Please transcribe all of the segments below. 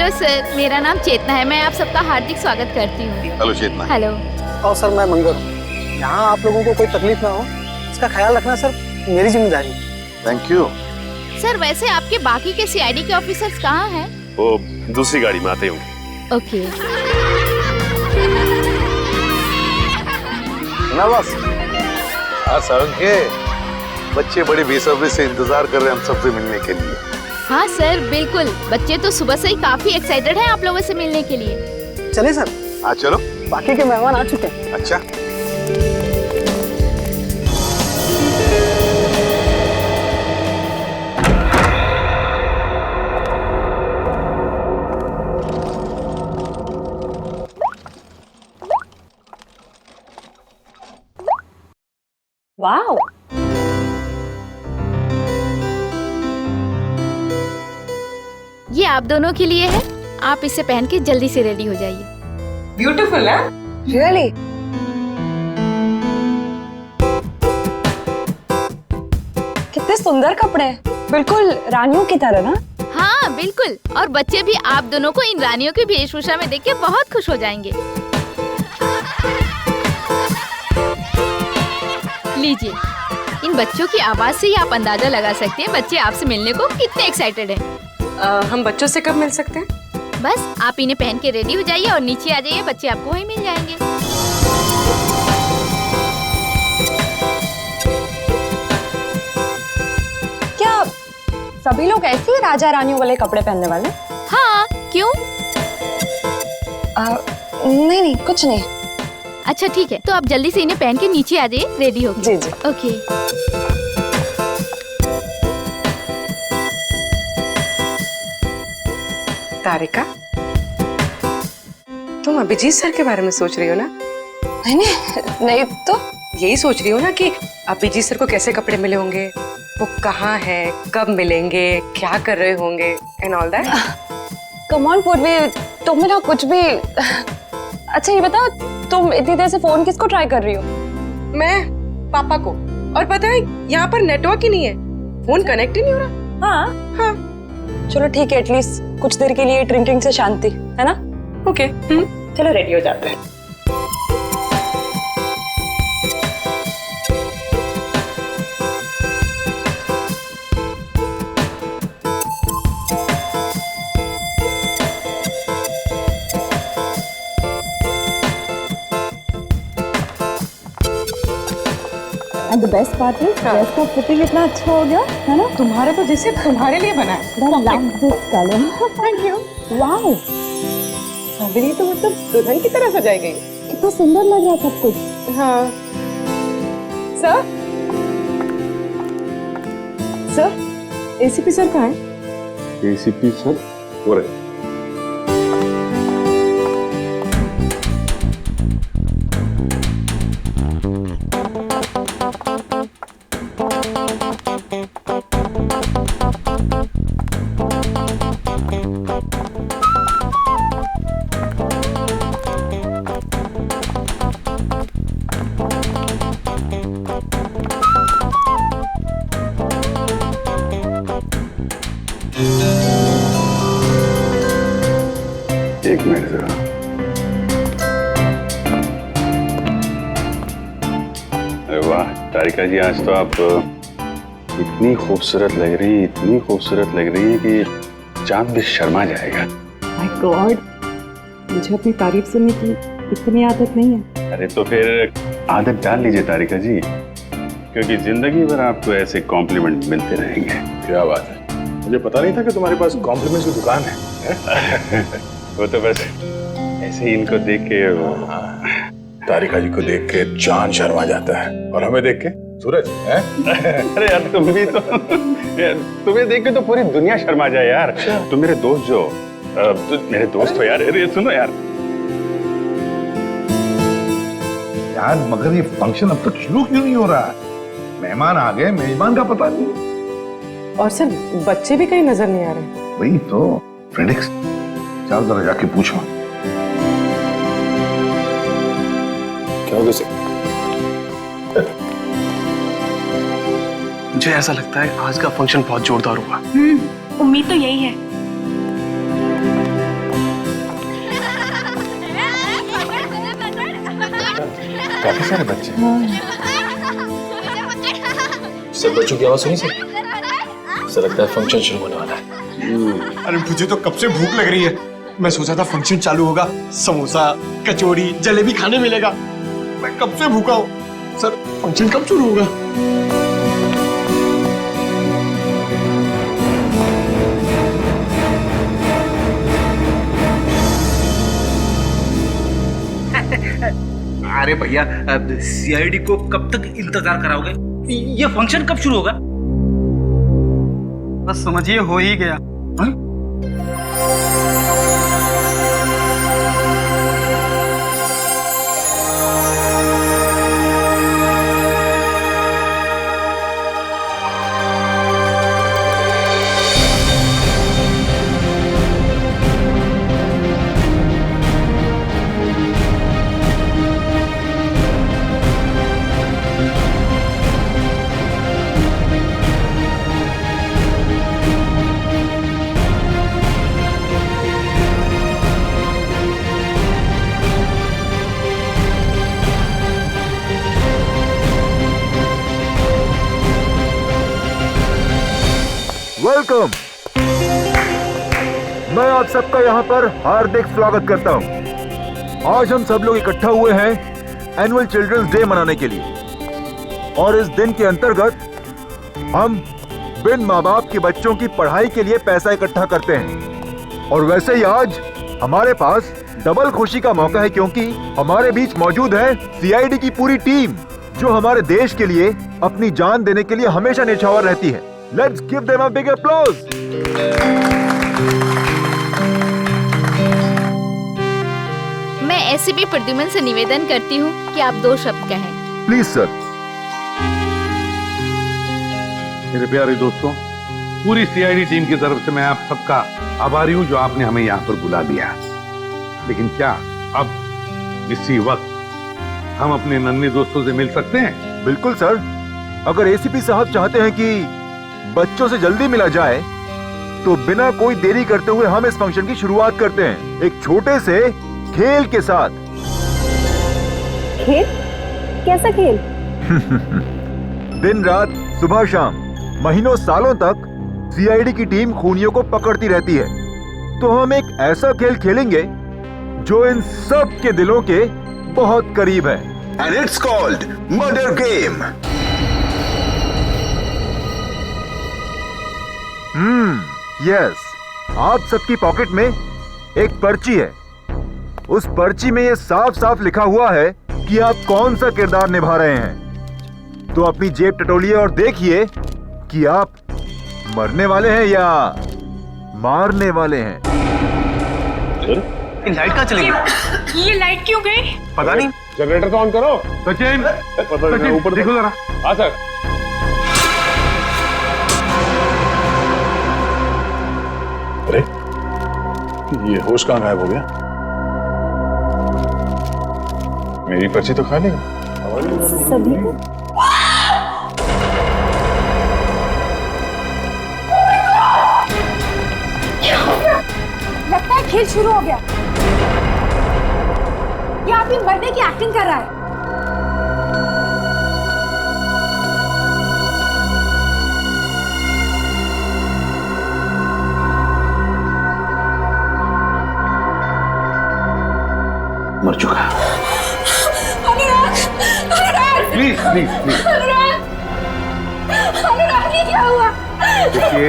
Hello sir, मेरा नाम चेतना है। मैं आप सबका हार्दिक स्वागत करती हूँ। हेलो चेतना। हेलो। और सर मैं मंगल हूँ। यहाँ आप लोगों को कोई तकलीफ ना हो इसका ख्याल रखना सर मेरी जिम्मेदारी है। Thank you. सर वैसे आपके बाकी के सीआईडी के ऑफिसर्स कहाँ हैं? वो दूसरी गाड़ी में आते होंगे। ओके। ना बस सारंग के बच्चे बड़ी बेसब्री से इंतजार कर रहे हैं हम सबसे मिलने के लिए। हाँ सर बिल्कुल, बच्चे तो सुबह से ही काफी एक्साइटेड हैं आप लोगों से मिलने के लिए। चले सर। हाँ चलो। बाकी के मेहमान आ चुके हैं। अच्छा वाओ, ये आप दोनों के लिए है। आप इसे पहन के जल्दी से रेडी हो जाइए। ब्यूटीफुल है। रियली? कितने सुंदर कपड़े हैं, बिल्कुल रानियों की तरह ना। हाँ बिल्कुल, और बच्चे भी आप दोनों को इन रानियों की वेशभूषा में देख के बहुत खुश हो जाएंगे। लीजिए, इन बच्चों की आवाज से ही आप अंदाजा लगा सकते हैं बच्चे आपसे मिलने को कितने एक्साइटेड हैं। हम बच्चों से कब मिल सकते हैं? बस आप इन्हें पहन के रेडी हो जाइए और नीचे आ जाइए, बच्चे आपको वहीं मिल जाएंगे। क्या सभी लोग ऐसे ही राजा रानियों वाले कपड़े पहनने वाले? हाँ, क्यों? नहीं नहीं, कुछ नहीं। अच्छा ठीक है, तो आप जल्दी से इन्हें पहन के नीचे आ जाइए, रेडी हो। जी जी। ओके। तारिका, तुम अभिजीत सर के बारे में सोच रही हो ना? नहीं नहीं नहीं, तो यही सोच रही हो ना कि अभिजीत सर को कैसे कपड़े मिले होंगे, वो कहाँ है, कब मिलेंगे, क्या कर रहे होंगे and all that. Come on पूर्वी, तुम ना कुछ भी। अच्छा ये बताओ, तुम इतनी देर से फोन किसको ट्राई कर रही हो? मैं पापा को, और पता है यहाँ पर नेटवर्क ही नहीं है, फोन कनेक्ट ही नहीं हो रहा। हाँ हाँ चलो ठीक है, एटलीस्ट कुछ देर के लिए ड्रिंकिंग से शांति है ना। ओके। चलो रेडी हो जाते हैं। And the best part is dress का फिटिंग इतना अच्छा हो गया है ना। तुम्हारे तो जैसे तुम्हारे लिए बना है। Love this colour. Thank you. Wow, अभी तो मतलब दुल्हन की तरह सजाई गई। कितना सुंदर लग रहा है सब कुछ। हाँ सर, सर एसीपी सर कहाँ है? एसीपी सर हो रहे। एक मिनट जरा। अरे वाह तारिका जी, आज तो आप इतनी खूबसूरत लग रही हैं, इतनी खूबसूरत लग रही हैं कि चांद भी शर्मा जाएगा। माय गॉड, मुझे अपनी तारीफ सुनने की इतनी आदत नहीं है। अरे तो फिर आदत डाल लीजिए तारिका जी, क्योंकि जिंदगी भर आपको ऐसे कॉम्प्लीमेंट मिलते रहेंगे। क्या बात है, मुझे पता नहीं था कि तुम्हारे पास कॉम्प्लीमेंट्स की दुकान है। वो तो बस ऐसे ही इनको देख के तारिका जी को देख के चांद शर्मा जाता है, और हमें देख के सूरज है। अरे यार तुम भी तो तुम्हें देख के तो पूरी दुनिया शर्मा जाए यार। तुम मेरे दोस्त जो मेरे दोस्त हो यार। अरे सुनो यार, यार मगर ये फंक्शन अब तक शुरू क्यों नहीं हो रहा? मेहमान आ गए, मेजबान का पता नहीं। और सर बच्चे भी कहीं नजर नहीं आ रहे। वही तो फ्रेडिक्स, चल जरा जाके पूछो क्या हो गया। मुझे ऐसा लगता है आज का फंक्शन बहुत जोरदार होगा। उम्मीद तो यही है। काफी सारे बच्चे। सब बच्चों की आवाज सुनी सर? सर लगता है फंक्शन शुरू होने वाला है। अरे मुझे तो कब से भूख लग रही है। मैं सोचा था फंक्शन चालू होगा, समोसा कचौड़ी जलेबी खाने मिलेगा। मैं कब से भूखा हूँ। सर फंक्शन कब शुरू होगा? अरे भैया, सीआईडी को कब तक इंतजार कराओगे? ये फंक्शन कब शुरू होगा? बस समझिए हो ही गया। वेलकम। मैं आप सबका यहाँ पर हार्दिक स्वागत करता हूँ। आज हम सब लोग इकट्ठा हुए हैं एनुअल चिल्ड्रंस डे मनाने के लिए, और इस दिन के अंतर्गत हम बिन माँ बाप के बच्चों की पढ़ाई के लिए पैसा इकट्ठा करते हैं। और वैसे ही आज हमारे पास डबल खुशी का मौका है, क्योंकि हमारे बीच मौजूद है सीआईडी की पूरी टीम, जो हमारे देश के लिए अपनी जान देने के लिए हमेशा न्यौछावर रहती है। Let's give them a big applause. मैं एसीपी प्रद्युमन से निवेदन करती हूँ कि आप 2 शब्द कहें। Please sir. मेरे प्यारे दोस्तों, पूरी सीआईडी टीम की तरफ से मैं आप सबका आभारी हूं जो आपने हमें यहाँ पर बुला लिया। लेकिन क्या अब इसी वक्त हम अपने नन्हे दोस्तों से मिल सकते हैं? बिल्कुल सर। अगर एसीपी साहब चाहते हैं कि बच्चों से जल्दी मिला जाए, तो बिना कोई देरी करते हुए हम इस फंक्शन की शुरुआत करते हैं एक छोटे से खेल के साथ। खेल? कैसा खेल? दिन रात सुबह शाम महीनों सालों तक सीआईडी की टीम खूनियों को पकड़ती रहती है। तो हम एक ऐसा खेल खेलेंगे जो इन सब के दिलों के बहुत करीब है। And it's called Murder Game. Yes. आप सबकी पॉकेट में एक पर्ची है। उस पर्ची में ये साफ साफ लिखा हुआ है कि आप कौन सा किरदार निभा रहे हैं। तो अपनी जेब टटोलिए और देखिए कि आप मरने वाले हैं या मारने वाले हैं। लाइट कहाँ चली गई? ये लाइट क्यों गई? पता नहीं। जनरेटर तो ऑन करो। सचिन, ऊपर देखो जरा। हाँ सर। अरे ये होश कहाँ गायब हो गया? मेरी पर्ची तो खा लेगा। सभी को लगता है खेल शुरू हो गया। ये आदमी मरने की एक्टिंग कर रहा है। मर चुका। अनुराग, अनुराग, प्लीज प्लीज प्लीज अनुराग, अनुराग ये क्या हुआ? देखिए,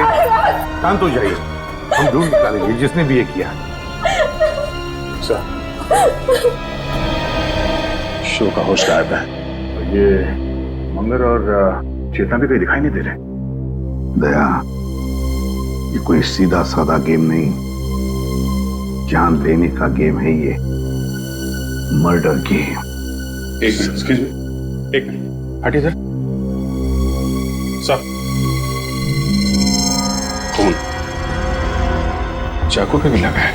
शांत हो जाइए। हम ढूंढ निकालेंगे जिसने भी ये किया। शो का होश गायब है। ये मंगर और चेतना भी कहीं दिखाई नहीं दे रहे। दया, ये कोई सीधा साधा गेम नहीं, जान लेने का गेम है ये। Murder game. एक मिनट, एक्सक्यूज मी, एक मिनट, हटिए सर। सर, खून चाकू पे भी लगा है।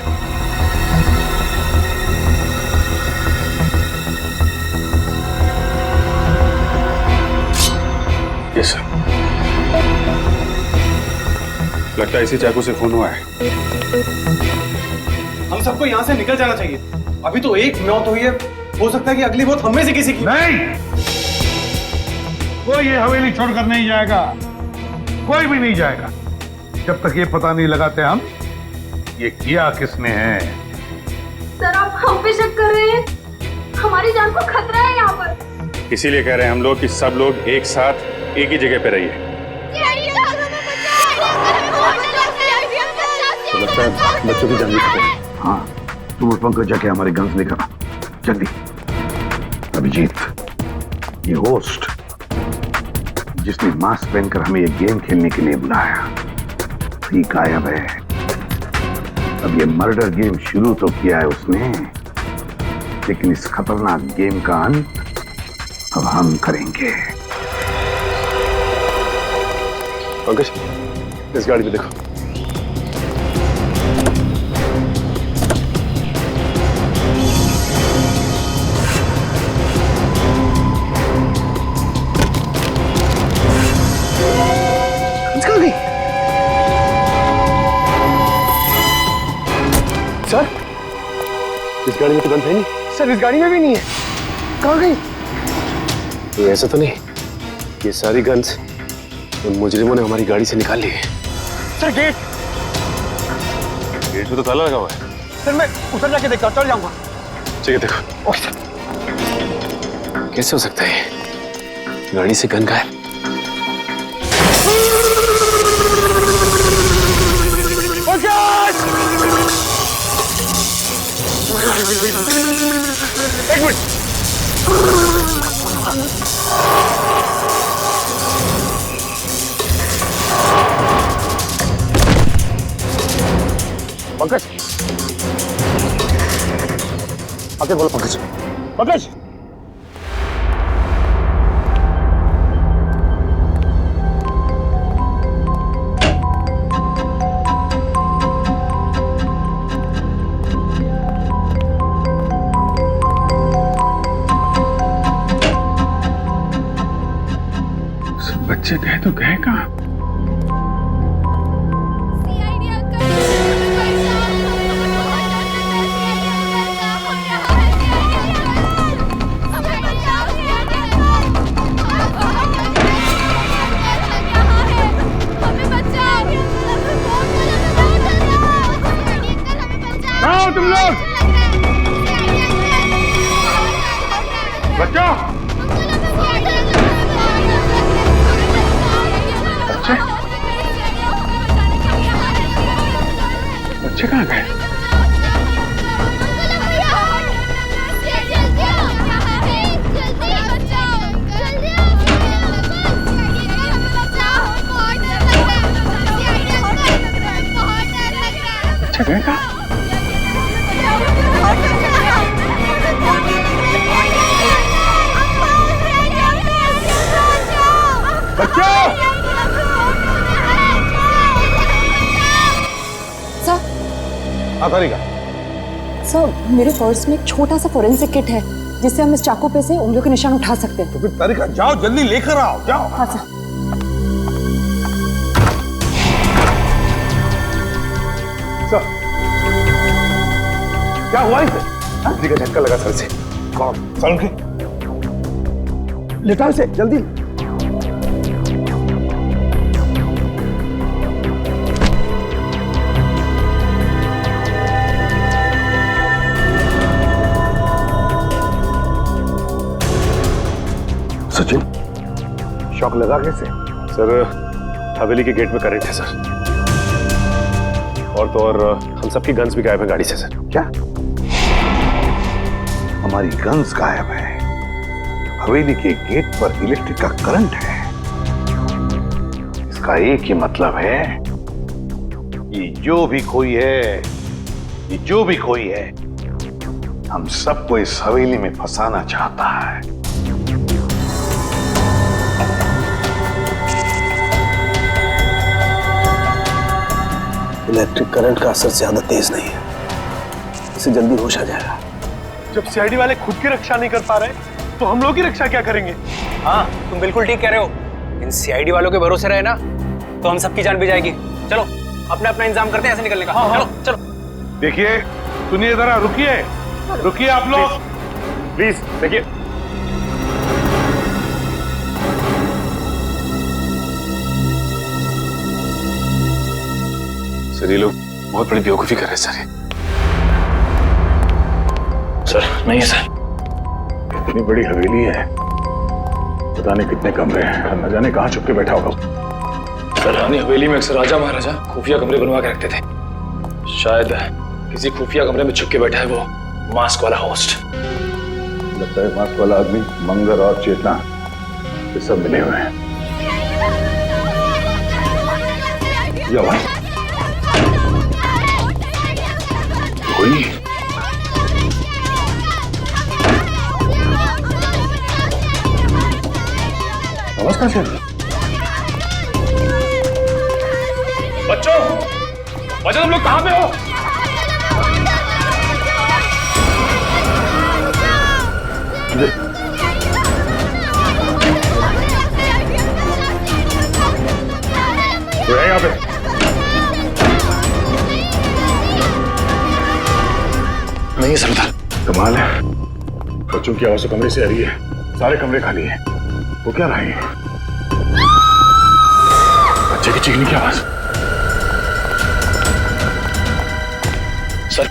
Yes sir. लगता है इसी चाकू से खून हुआ है। हम सबको यहाँ से निकल जाना चाहिए। अभी तो एक मौत हुई है, हो सकता है कि अगली मौत हम में से किसी की। नहीं, कोई ये हवेली छोड़कर नहीं जाएगा, कोई भी नहीं जाएगा जब तक ये पता नहीं लगाते हम ये किया किसने है। सर आप हम पे शक कर रहे हैं? हमारी जान को खतरा है यहाँ पर। इसीलिए कह रहे हैं हम लोग कि सब लोग एक साथ एक ही जगह पे रहिए। तो लगता है बच्चों की जान भी खतरे में। हाँ, तुम उस पंकज जाके हमारे गन्स लेकर आ जल्दी। अभिजीत, ये होस्ट जिसने मास्क पहनकर हमें ये गेम खेलने के लिए बुलाया, ही गायब है। अब ये मर्डर गेम शुरू तो किया है उसने, लेकिन इस खतरनाक गेम का अंत अब हम करेंगे। पंकज, इस गाड़ी में देखो। सर, इस गाड़ी में तो गन है नहीं। सर इस गाड़ी में भी नहीं है। कहाँ गई? तो ऐसा तो नहीं ये सारी गन्स उन मुजरिमों ने हमारी गाड़ी से निकाल ली है। सर गेट में तो ताला लगा हुआ है। सर मैं उतर जाके देखता हूँ, चल जाऊंगा। ठीक है, देखो। कैसे हो सकता है गाड़ी से गन गायब? एक मिनट। पंकज, आगे बोलो। पंकज, पंकज। बच्चे गए तो गए कहाँ? आओ तुम लोग, बच्चों। बच्चे कहाँ गए? बच्चे गए कहाँ? बच्चों! सर मेरे पर्स में एक छोटा सा फोरेंसिक किट है जिससे हम इस चाकू पे से उंगलियों के निशान उठा सकते हैं। तो फिर तारिका जाओ, जल्दी लेकर आओ, जाओ। हाँ सर। सर, क्या हुआ इसे? बिजली का झटका लगा सर से। कौन? सर के लेटा से जल्दी। सचिन, शॉक लगा कैसे? सर हवेली के गेट में करंट है सर, और तो और हम सबकी गन्स भी गायब है गाड़ी से सर। क्या? हमारी गन्स गायब है, हवेली के गेट पर इलेक्ट्रिक का करंट है। इसका एक ही मतलब है कि जो भी कोई है, हम सबको इस हवेली में फंसाना चाहता है। इलेक्ट्रिक करंट का असर ज्यादा तेज नहीं है, इसे जल्दी होश आ जाएगा। जब सीआईडी वाले खुद की रक्षा नहीं कर पा रहे तो हम लोग की रक्षा क्या करेंगे? हाँ तुम बिल्कुल ठीक कह रहे हो। इन सीआईडी वालों के भरोसे रहे ना तो हम सबकी जान भी जाएगी। चलो अपना अपना इंतजाम करते हैं ऐसे निकलने का। चलो चलो। देखिए, सुनिए जरा, रुकिए आप लोग। प्लीज देखिए। सर ये लोग बहुत बड़ी बेवकूफी कर रहे हैं सर। सर नहीं सर, इतनी बड़ी हवेली है, पता नहीं कितने कमरे हैं, न जाने कहाँ छुप के बैठा होगा। सर रानी हवेली में अक्सर राजा महाराजा खुफिया कमरे बनवा के रखते थे। शायद किसी खुफिया कमरे में छुप के बैठा है वो मास्क वाला होस्ट। लगता है मास्क वाला आदमी मंगर और चेतना ये सब मिले हुए हैं। या भाई कोई नहीं। आवाज कहां से आ रही है? बच्चों, बच्चों तुम लोग कहां पे हो? कोई है यहाँ पे? नहीं सरदार। कमाल है, बच्चों की आवाज तो कमरे से आ रही है, सारे कमरे खाली हैं। वो क्या रहा है? बच्चे की चीखने की आवाज। सर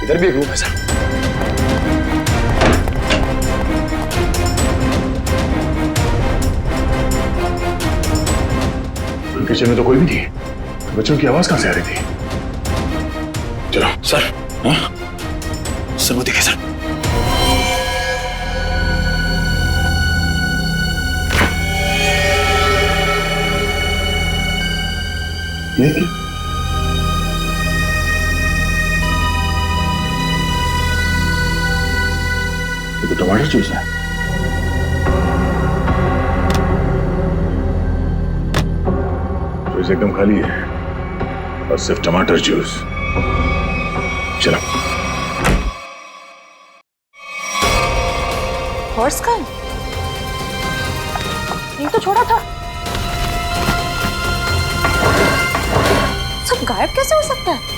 इधर भी एक रूम है सर। किचन में तो कोई भी नहीं, बच्चों की आवाज कहां से आ रही थी? चलो सर। हाँ सर वो देखिए सर। ये क्या? ये तो टमाटर जूस है। जूस एकदम खाली है और सिर्फ टमाटर जूस। चलो हॉर्स का ये तो छोड़ा था, सब गायब कैसे हो सकता है?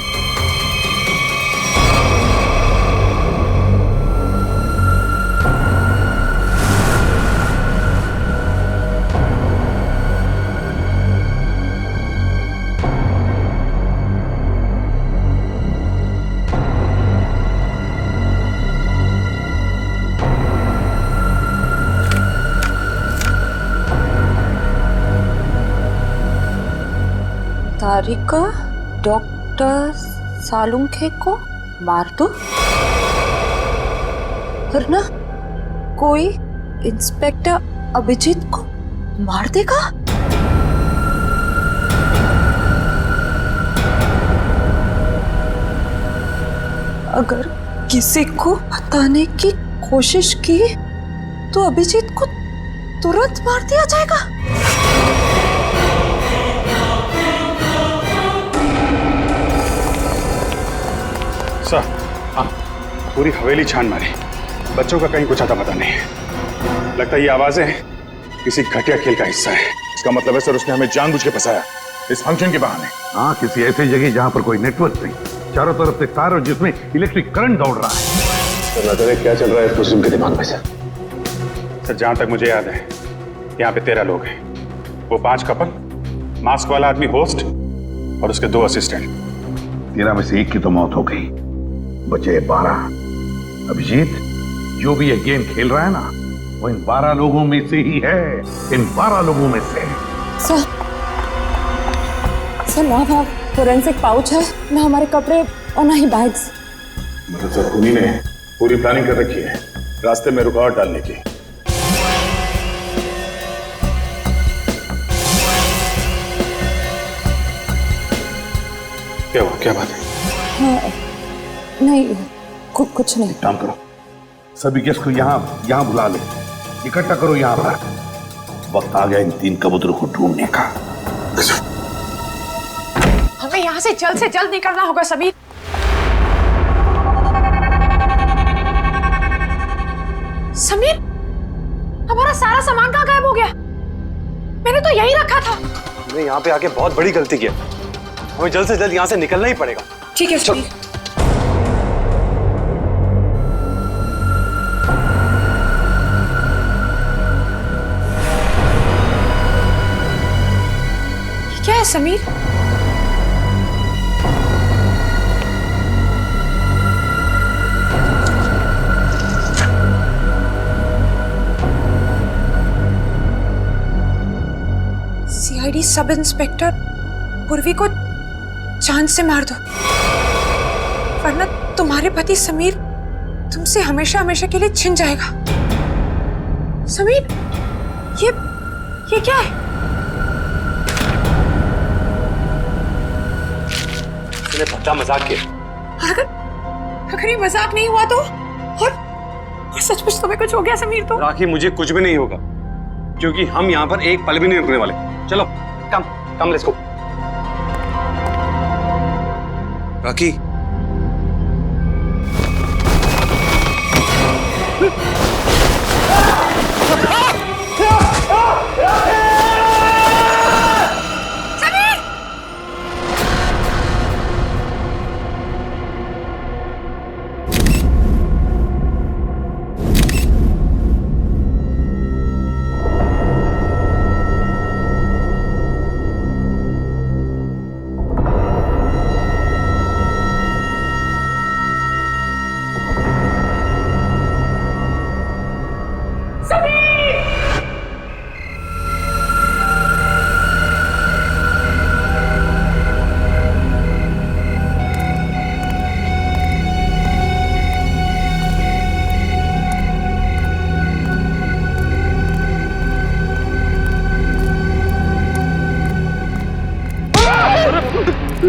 तारिका डॉक्टर सालुंखे को मार दो, वरना कोई इंस्पेक्टर अभिजीत को मार देगा। अगर किसी को बताने की कोशिश की तो अभिजीत को तुरंत मार दिया जाएगा। सर हाँ, पूरी हवेली छान मारी, बच्चों का कहीं कुछ आता पता नहीं है। लगता है ये आवाजें किसी घटिया खेल का हिस्सा है। इसका मतलब है सर उसने हमें जानबूझ के फंसाया इस फंक्शन के बहाने। हाँ, किसी ऐसी जगह जहाँ पर कोई नेटवर्क नहीं, चारों तरफ से तार और जिसमें इलेक्ट्रिक करंट दौड़ रहा है। तो ना जाने क्या चल रहा है कुसुम के दिमाग में सर। सर जहां तक मुझे याद है यहाँ पे 13 लोग हैं। वो 5 कपल, मास्क वाला आदमी होस्ट और उसके 2 असिस्टेंट। 13 में से 1 की तो मौत हो गई, बचे 12। अभिजीत जो भी ये गेम खेल रहा है ना, वो इन 12 लोगों में से ही है, इन 12 लोगों में से। सर ना वहाँ फोरेंसिक पाउच है, ना हमारे कपड़े और ना ही बैग्स। मतलब सर उन्हीं ने पूरी प्लानिंग कर रखी है रास्ते में रुकावट डालने की। क्या हुआ, क्या बात है? हाँ, नहीं कुछ नहीं। काम करो, सभी गेस्ट को यहाँ बुला ले, इकट्ठा करो यहाँ पर। वक्त आ गया इन 3 कबूतरों को ढूंढने का। हमें यहाँ से जल्द निकलना होगा समीर। समीर, हमारा सारा सामान कहाँ गायब हो गया? मैंने तो यही रखा था। हमने यहाँ पे आके बहुत बड़ी गलती की, हमें जल्द से जल्द यहाँ से निकलना ही पड़ेगा। ठीक है Sameer. Sameer? CID sub inspector पूर्वी को जान से मार दो, वरना तुम्हारे पति समीर तुमसे हमेशा हमेशा के लिए छिन जाएगा। समीर, ये क्या है? तूने पक्का मजाक किया। अगर ये मजाक नहीं हुआ तो और सचमुच तुम्हें कुछ हो गया समीर तो? राखी, मुझे कुछ भी नहीं होगा, क्योंकि हम यहाँ पर एक पल भी नहीं रुकने वाले। चलो come let's go. Rakhi,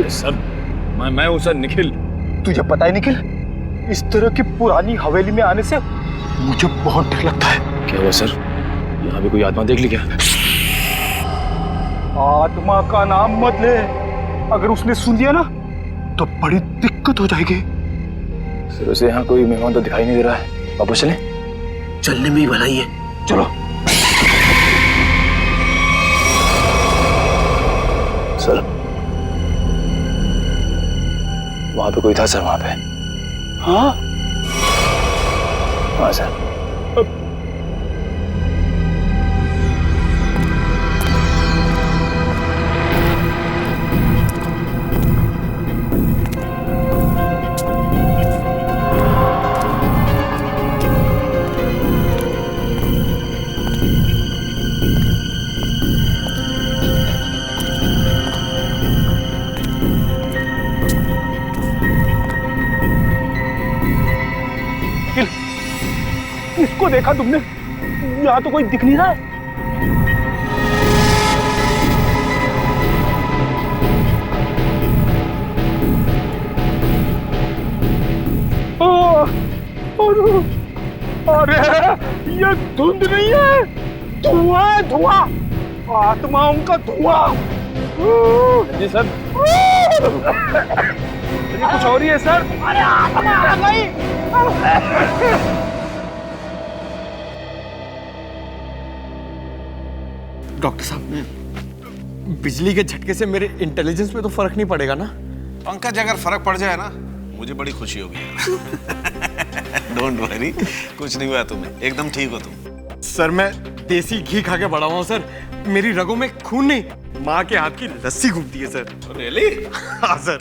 sir, मैं हूँ सर, निखिल। तुझे पता है निखिल, इस तरह की पुरानी हवेली में आने से मुझे बहुत डर लगता है। क्या हुआ सर? यहाँ भी कोई आत्मा देख ली क्या? आत्मा का नाम मत ले, अगर उसने सुन लिया ना तो बड़ी दिक्कत हो जाएगी। सर, उसे यहाँ कोई मेहमान तो दिखाई नहीं दे रहा है। वापस चलें? चलने में ही भलाई है, चलो। सर, वहां पे कोई था सर, वहां पे। हाँ सर। इसको देखा तुमने? यहाँ तो कोई दिख नहीं रहा है। अरे ये धुंध नहीं है, धुआं है, धुआं, आत्माओं का धुआं। जी सर। ये कुछ और ही है सर। अरे आत्मा आ गई। डॉक्टर साहब, बिजली के झटके से मेरे इंटेलिजेंस में तो फर्क नहीं पड़ेगा ना? पंकज, अगर फर्क पड़ जाए ना मुझे बड़ी खुशी होगी। डोंट वरी, कुछ नहीं हुआ तुम्हें, एकदम ठीक हो तुम। सर, मैं देसी घी खा के बड़ा हुआ हूँ सर, मेरी रगों में खून नहीं, माँ के हाथ की लस्सी घूमती है सर। रियली? हाँ सर,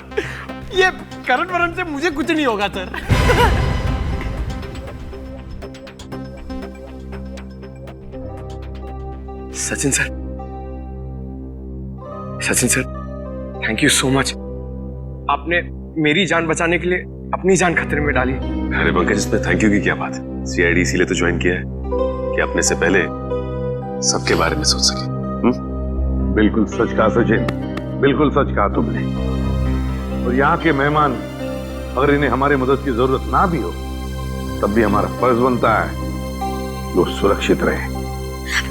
ये करंट वरंट से मुझे कुछ नहीं होगा sir. Sachin sir, thank you so much. आपने मेरी जान बचाने के लिए अपनी जान खतरे में डाली। अरे पंकज, इसमें थैंक यू की क्या बात है? सीआईडी इसीलिए तो ज्वाइन किया है कि अपने से पहले सबके बारे में सोच सके। बिल्कुल सच कहा सचिन, बिल्कुल सच कहा तुमने। और यहाँ के मेहमान अगर इन्हें हमारी मदद की जरूरत ना भी हो, तब भी हमारा फर्ज बनता है वो सुरक्षित रहे।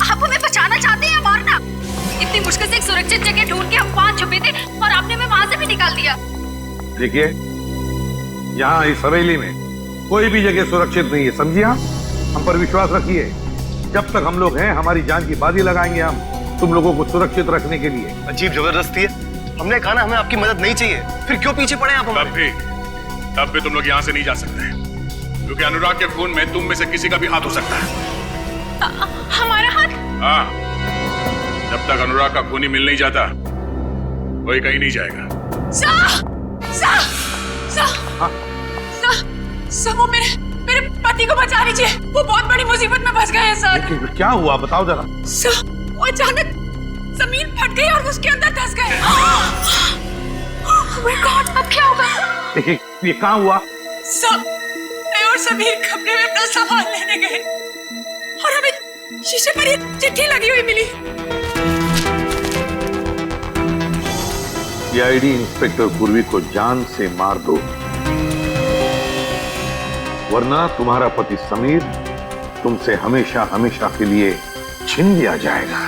आप हमें बचाना चाहते हैं या मारना? इतनी मुश्किल से एक सुरक्षित जगह ढूंढ के हम वहां छुपे थे और आपने हमें वहां से भी निकाल दिया। देखिए, यहाँ इस हवेली में कोई भी जगह सुरक्षित नहीं है, समझिए? हम पर विश्वास रखिए, जब तक हम लोग हैं हमारी जान की बाजी लगाएंगे हम तुम लोगों को सुरक्षित रखने के लिए। अजीब जबरदस्ती है, हमने कहा ना हमें आपकी मदद नहीं चाहिए, फिर क्यों पीछे पड़े आप हमारे? तब भी तुम लोग यहाँ से नहीं जा सकते, क्योंकि अनुराग के खून में तुम में से किसी का भी हाथ हो सकता है। हमारा हाथ? हाँ, जब तक अनुराग का खूनी मिल नहीं जाता कोई कहीं नहीं जाएगा। सर वो मेरे पति को बचा लीजिए, वो बहुत बड़ी मुसीबत में फंस गए हैं सर। क्या हुआ बताओ जरा। सर वो अचानक जमीन फट गई और उसके अंदर धंस गए। Oh my God, अब क्या होगा? ये कहाँ हुआ? सर मैं और समीर कमरे में अपना सामान लेने गए और हमें शीशे पर ये चिट्ठी लगी हुई मिली। सीआईडी इंस्पेक्टर पूर्वी को जान से मार दो, वरना तुम्हारा पति समीर तुमसे हमेशा हमेशा के लिए छीन लिया जाएगा।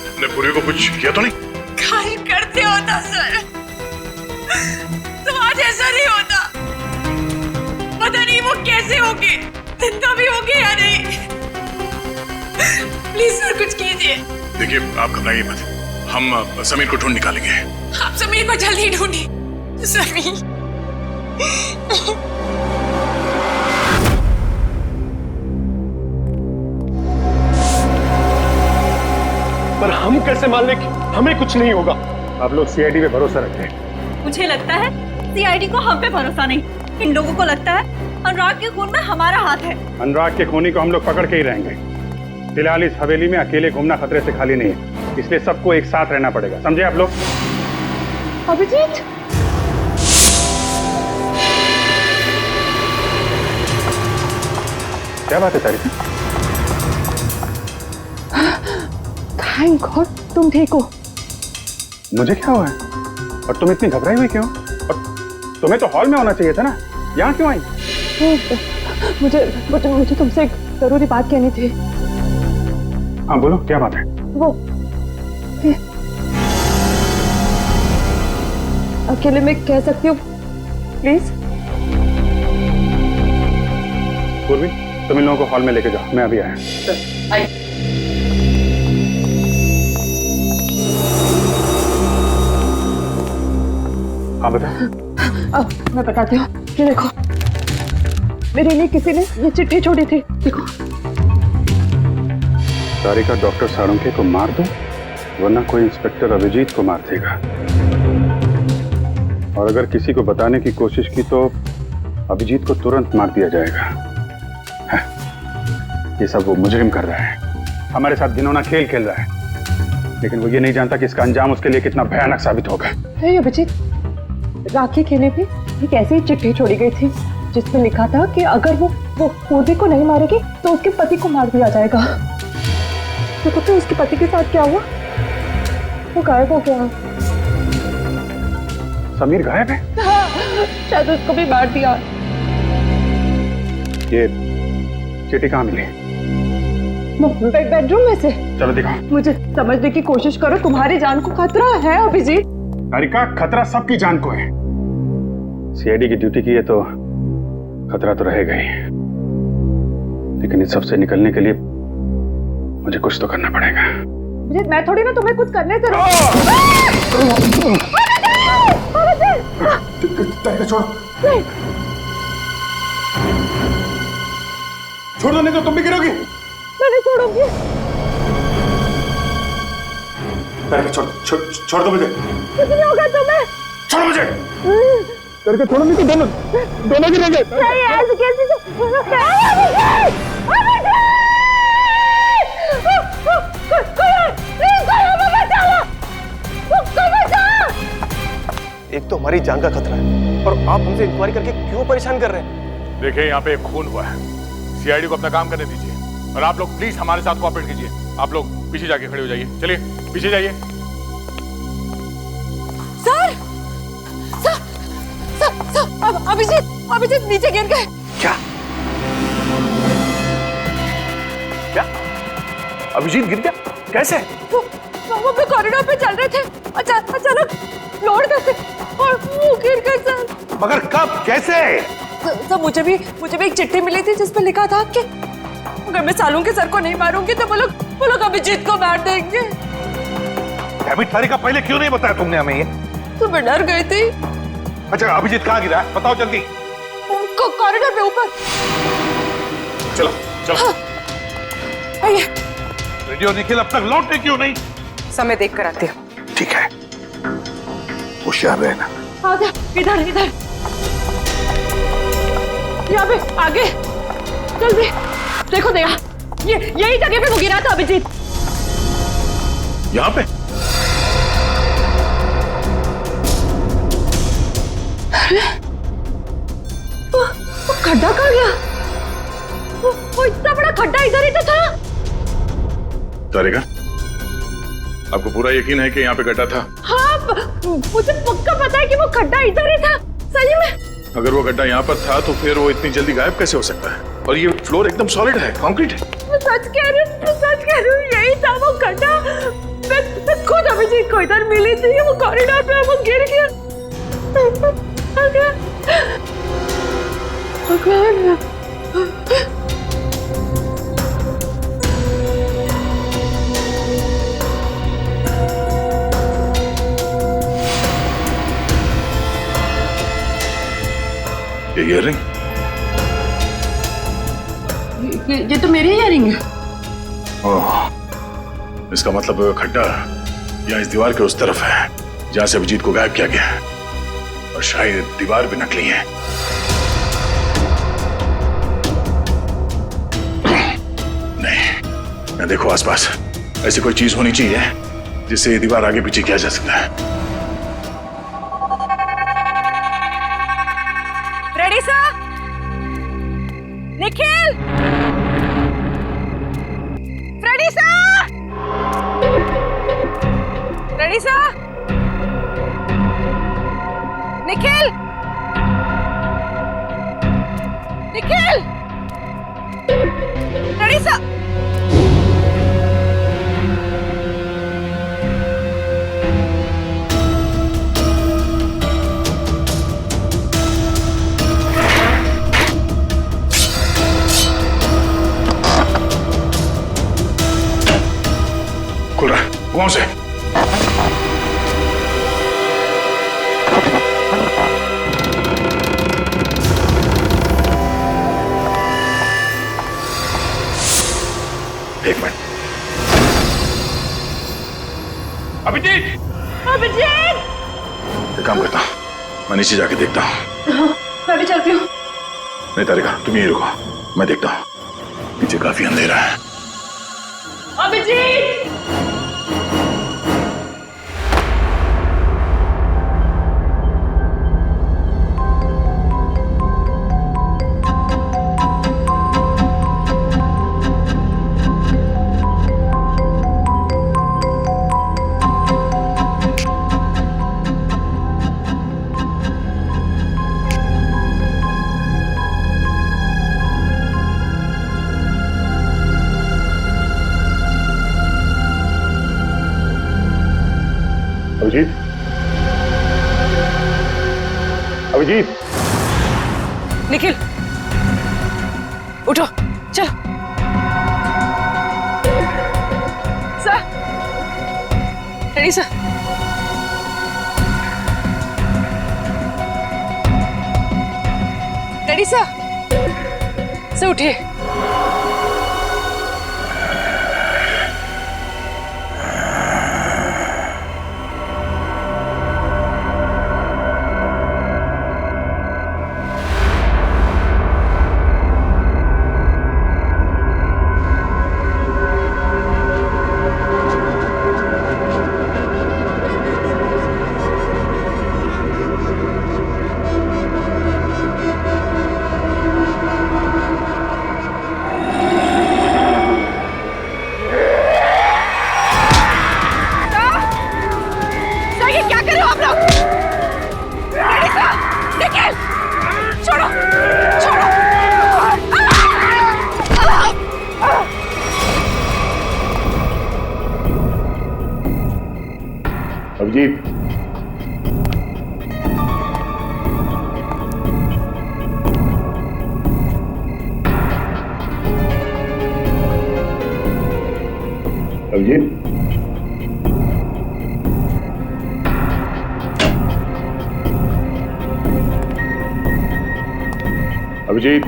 तुमने पूर्वी को कुछ किया तो नहीं? काहे करते होता सर, तुम्हारा जैसा नहीं होता। पता नहीं वो कैसे होगे, जिंदा भी होगे या नहीं। प्लीज सर कुछ कीजिए। देखिए आप घबराइए मत, हम समीर को ढूंढ निकालेंगे। आप समीर को जल्दी ढूंढिए। समीर पर हम कैसे मान लें कि हमें कुछ नहीं होगा? आप लोग सीआईडी पे भरोसा रखते हैं? मुझे लगता है सीआईडी को हम पे भरोसा नहीं, इन लोगों को लगता है अनुराग के खून में हमारा हाथ है। अनुराग के खूनी को हम लोग पकड़ के ही रहेंगे। फिलहाल इस हवेली में अकेले घूमना खतरे से खाली नहीं है, इसलिए सबको एक साथ रहना पड़ेगा, समझे आप लोग? अभिजीत, क्या बात है तारीफ? थैंक गॉड तुम ठीक हो। मुझे क्या हुआ है? और तुम इतनी घबराई हुई क्यों? और तुम्हें तो हॉल में होना चाहिए था ना, यहाँ क्यों आई? मुझे तुमसे एक जरूरी बात कहनी थी। हाँ बोलो, क्या बात है? वो अकेले में कह सकती हूँ प्लीज? पूर्वी तुम इन लोगों को हॉल में लेके जाओ, मैं अभी आया। हाँ बता। मैं बताती हूँ, ये देखो मेरे लिए किसी ने ये चिट्ठी छोड़ी थी, देखो। सारिका डॉक्टर साळुंखे को मार दो, वरना कोई इंस्पेक्टर अभिजीत को मार देगा। और अगर किसी को बताने की कोशिश की तो अभिजीत को तुरंत मार दिया जाएगा। ये सब वो मुजरिम कर रहा है, हमारे साथ घिनौना खेल खेल रहा है, लेकिन वो ये नहीं जानता कि इसका अंजाम उसके लिए कितना भयानक साबित होगा। हे अभिजीत, राखी के लिए भी एक ऐसी चिट्ठी छोड़ी गई थी जिसमें लिखा था कि अगर वो पूर्वी को नहीं मारेगी तो उसके पति को मार दिया जाएगा। तो पता है उसके पति के साथ क्या हुआ? वो गायब हो गया। समीर गायब है? हाँ, शायद उसको भी मार दिया। ये चिट्ठी कहाँ मिली? बेडरूम में से। चलो दिखाओ। मुझे समझने की कोशिश करो, तुम्हारी जान को खतरा है अभिजीत। तारिका, खतरा सबकी जान को है। सीआईडी की ड्यूटी की है तो खतरा तो रहेगा ही, लेकिन इस सबसे निकलने के लिए मुझे कुछ तो करना पड़ेगा। अभिजीत, मैं थोड़ी ना तुम्हें कुछ करने से छोड़ दो, नहीं तो तुम भी गिरोगी। मैं नहीं छोड़ूंगी। छोड़ दो मुझे। कुछ नहीं होगा तुम्हें। छोड़ो मुझे। करके छोड़ो, नहीं तो दोनों गिरेंगे। नहीं ऐसे कैसे? एक तो हमारी जान का खतरा है और आप हमसे इंक्वायरी करके क्यों परेशान कर रहे हैं? देखिए यहाँ पे एक खून हुआ है, सीआईडी को अपना काम करने दीजिए और आप लोग प्लीज हमारे साथ कोऑपरेट कीजिए। आप लोग पीछे जाके खड़े हो जाइए, चलिए पीछे जाइए। Sir, sir, sir, sir, Abhijeet नीचे गिर गए। क्या? क्या? अभिजीत गिर गया? कैसे? वो भी कॉरिडोर पे चल रहे थे, अचानक फ्लोर पे से और वो गिर गए सर। मगर कब, कैसे? सर मुझे भी एक चिट्ठी मिली थी जिसमें लिखा था कि अगर मैं साळुंखे सर को नहीं मारूंगी तो वो लोग अभिजीत को मार देंगे। तारिका, पहले क्यों नहीं बताया तुमने हमें ये? तो मैं डर गई थी। अच्छा, अभिजीत कहाँ गिरा है? बताओ जल्दी। कॉरिडोर पे ऊपर। चलो चलो। आइए। रेडियो निखिल अब तक लौटे क्यों नहीं? समय देख कर आती हूँ। ठीक है, होशियार रहना। आगे, इधर इधर, यहाँ पे आगे, जल्दी देखो दया, ये यही जगह पे वो गिरा था अभिजीत। यहाँ पे? अरे वो खड्डा कहाँ गया? वो इतना बड़ा खड्डा इधर ही तो था। तारिका, आपको पूरा यकीन है कि यहाँ पे गड्ढा था? हाँ, मुझे पक्का पता है कि वो खड्डा इधर ही था, सही में। अगर वो गड्ढा यहाँ पर था तो फिर वो इतनी जल्दी गायब कैसे हो सकता है? और ये फ्लोर एकदम सॉलिड है, कंक्रीट है। मैं सच कह रही हूँ, यही था वो खड्डा। मैं खुद अभिजीत को इधर मिली थी, वो कॉरिडोर पे वो गिर गया। भगवान। ये ईयररिंग? ये तो मेरी ईयररिंग है। ओह, इसका मतलब खड्डा या इस दीवार के उस तरफ है जहां से अभिजीत को गायब किया गया है, और शायद दीवार भी नकली है। नहीं, मैं देखो आसपास ऐसी कोई चीज होनी चाहिए जिससे ये दीवार आगे पीछे किया जा सकता है। Ready sir? Nikhil, ready sir? Ready sir? Nikhil, Nikhil, ready sir? खुल रहा है, वहां से। एक मिनट। अभिजीत! अभिजीत! एक काम करता हूं, मैं नीचे जाके देखता हूं। मैं भी चलती हूँ। नहीं तारिका, तुम यहीं रुको, मैं देखता हूं। नीचे काफी अंधेरा है। अभिजीत! अभिजीत, अभिजीत, निखिल, उठो, चलो। Sir, ready sir? Ready sir? Sir उठिए। अभिजीत, अभिजीत, अभिजीत,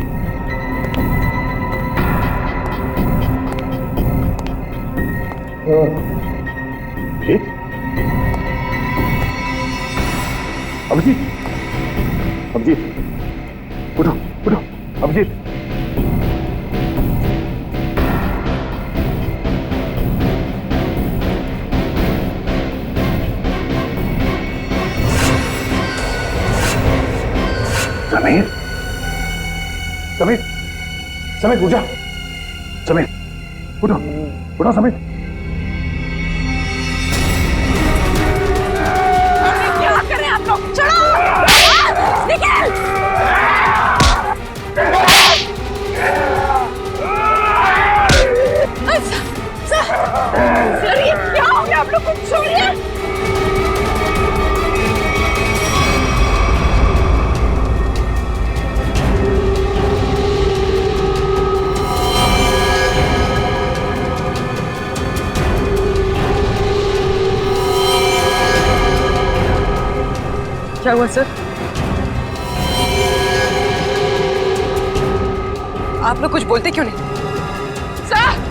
अभिजीत, अभिजीत, उठो उठो, अभिजीत। समीर, समीर, समीर उठ जा, समीर उठो, उठो समीर। क्या करें आप लोग? चढ़ो! निकल! सर, ये क्या हो गया? आप लोग को छोड़िए! क्या हुआ सर? आप लोग कुछ बोलते क्यों नहीं? सर!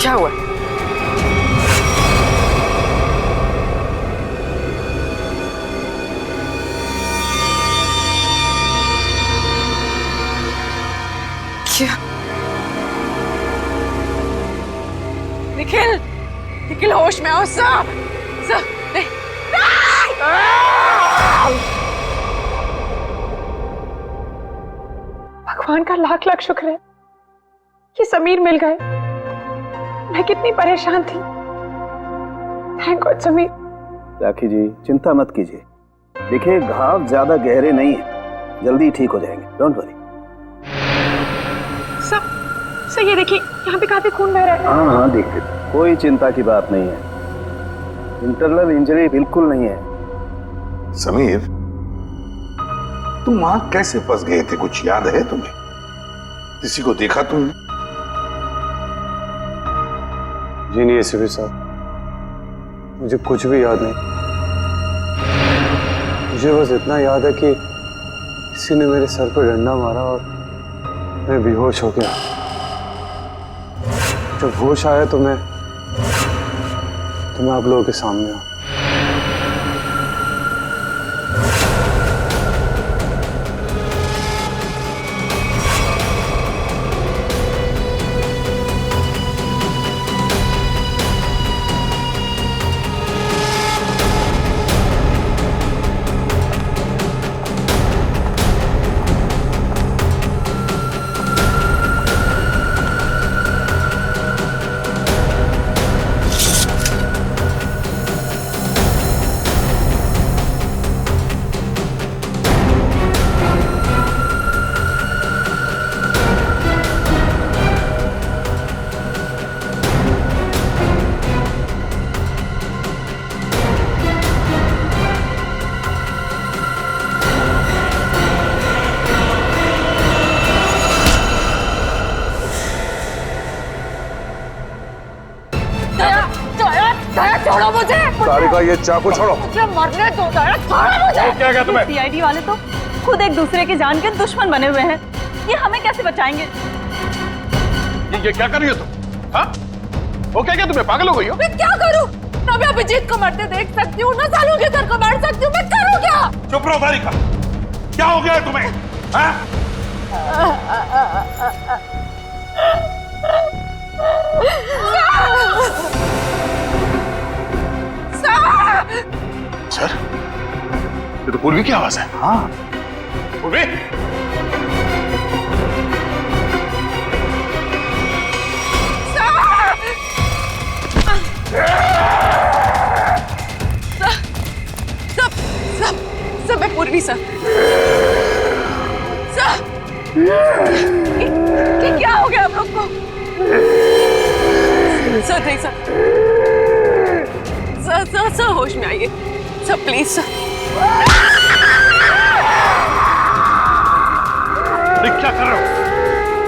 क्या हुआ? क्या? निखिल! निखिल होश में आओ सर! सर! नहीं! भगवान का लाख लाख शुक्र है कि समीर मिल गए। मैं कितनी परेशान थी। Thank God Sameer. राखी जी चिंता मत कीजिए, देखिए घाव ज्यादा गहरे नहीं है, जल्दी ठीक हो जाएंगे, डोंट वरी। सर ये देखिए, यहाँ पे काफी खून बह रहा है। हाँ हाँ देखते, कोई चिंता की बात नहीं है, इंटरनल इंजरी बिल्कुल नहीं है। समीर, तुम वहां कैसे फंस गए थे, कुछ याद है तुम्हें? किसी को देखा तुमने? जी नहीं एसीपी साहब, मुझे कुछ भी याद नहीं। मुझे बस इतना याद है कि किसी ने मेरे सर पर डंडा मारा और मैं बेहोश हो गया। जब होश आया तो मैं आप लोगों के सामने हूं। छोड़ो मुझे! सारिका ये चाकू छोड़ो! मुझे मरने दो, छोड़ो मुझे! क्या क्या तुम्हें? सीआईडी वाले तो खुद एक दूसरे के जान के दुश्मन बने हुए हैं, ये हमें कैसे बचाएंगे? ये क्या कर रही हो तुम? हाँ? वो क्या तुम्हें पागल हो गई हो? मैं क्या करूं? ना मैं अभिजीत को मरते देख सकती हूँ, ना सालू के सर को मार सकती हूँ, मैं करूँ क्या? चुप रहो सारिका, क्या हो गया है तुम्हें? हाँ? सर, ये तो पूर्वी की आवाज है। हाँ पूर्वी, सब मैं पूर्वी सर। क्या हो गया आप लोग को? सर नहीं सर होश में आइए सर, प्लीज सर। क्या कर रहे हो?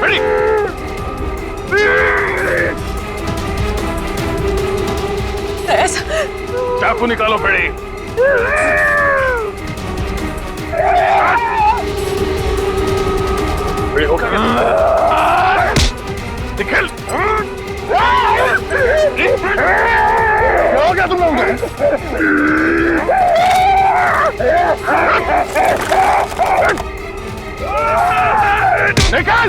रेडी? चाकू निकालो बेड़ी। बेड़ी हो गया? निकल!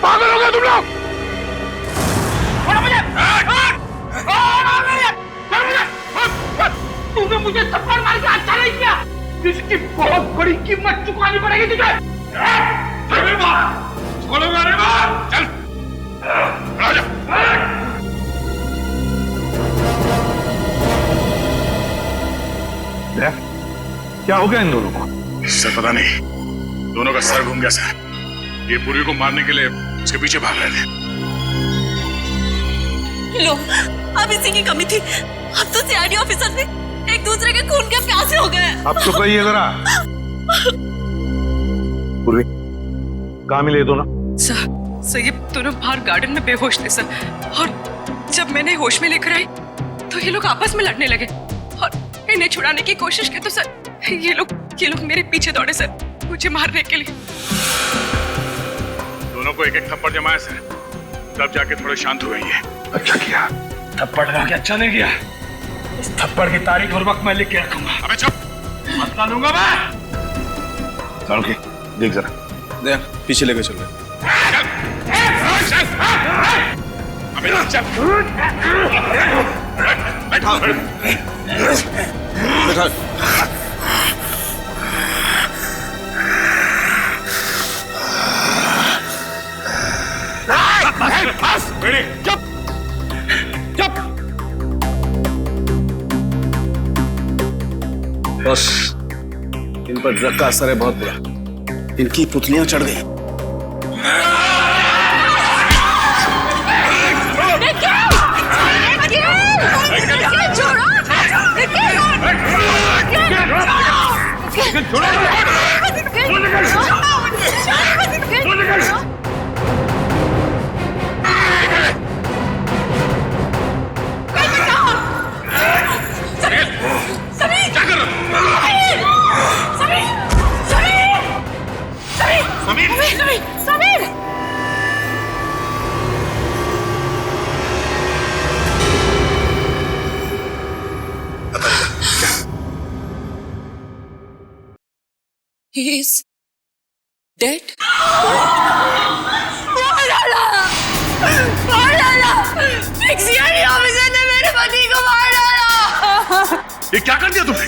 पागल हो गए तुम लोग? तूने मुझे थप्पड़ मार के अच्छा नहीं किया, इसकी बहुत बड़ी कीमत चुकानी पड़ेगी तुझे। छोड़ो मेरे बाप, चल राजा। क्या हो गया इन दोनों को? सर पता नहीं, दोनों का सर घूम गया सर। ये पूर्वी को मारने के लिए उसके पीछे भाग रहे थे। लो, अब इसी की कमी थी। अब तो सीआईडी ऑफिसर से एक दूसरे के खून के प्यासे हो गए। अब तो कहिए जरा। पूर्वी, कहाँ मिले दोनों? सर ये दोनों बाहर गार्डन में बेहोश थे सर, और जब मैंने होश में लेकर आई तो ये लोग आपस में लड़ने लगे और इन्हें छुड़ाने की कोशिश की तो सर ये लोग मेरे पीछे दौड़े सर, मुझे मारने के लिए। दोनों को एक एक थप्पड़ जमाया सर, तब जाके थोड़े शांत हुए ये। अच्छा किया, थप्पड़ लगा के अच्छा नहीं किया। इस थप्पड़ की तारीख और वक्त मैं लिख के रखूंगा। अबे चुप, मत लूंगा मैं। चल के देख जरा, देख पीछे लेके चल रहे। अबे चल, बैठा बैठा। बस बेटे, चुप चुप। बस इन पर ड्रग का असर है बहुत बुरा, इनकी पुतलियां चढ़ गई। He is dead. एक सीआईडी ऑफिसर ने मेरे पति को मार डाला। ये क्या कर दिया तुमने?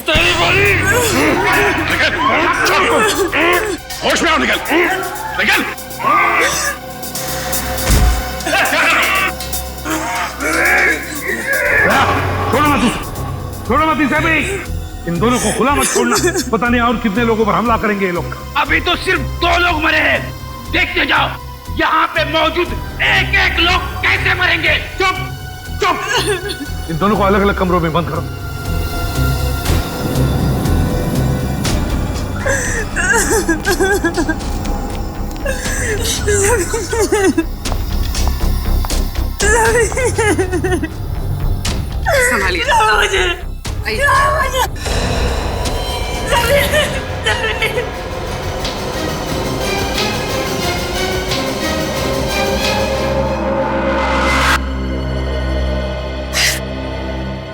तेरी बड़ी। होश में आओ, निकल निकल। छोड़ो मत इसे। इन दोनों को खुला मत छोड़ना, पता नहीं और कितने लोगों पर हमला करेंगे ये लोग। अभी तो सिर्फ 2 लोग मरे हैं, देखते जाओ यहाँ पे मौजूद एक एक लोग कैसे मरेंगे। चुप चुप। इन दोनों को अलग अलग कमरों में बंद करो। संभालिए।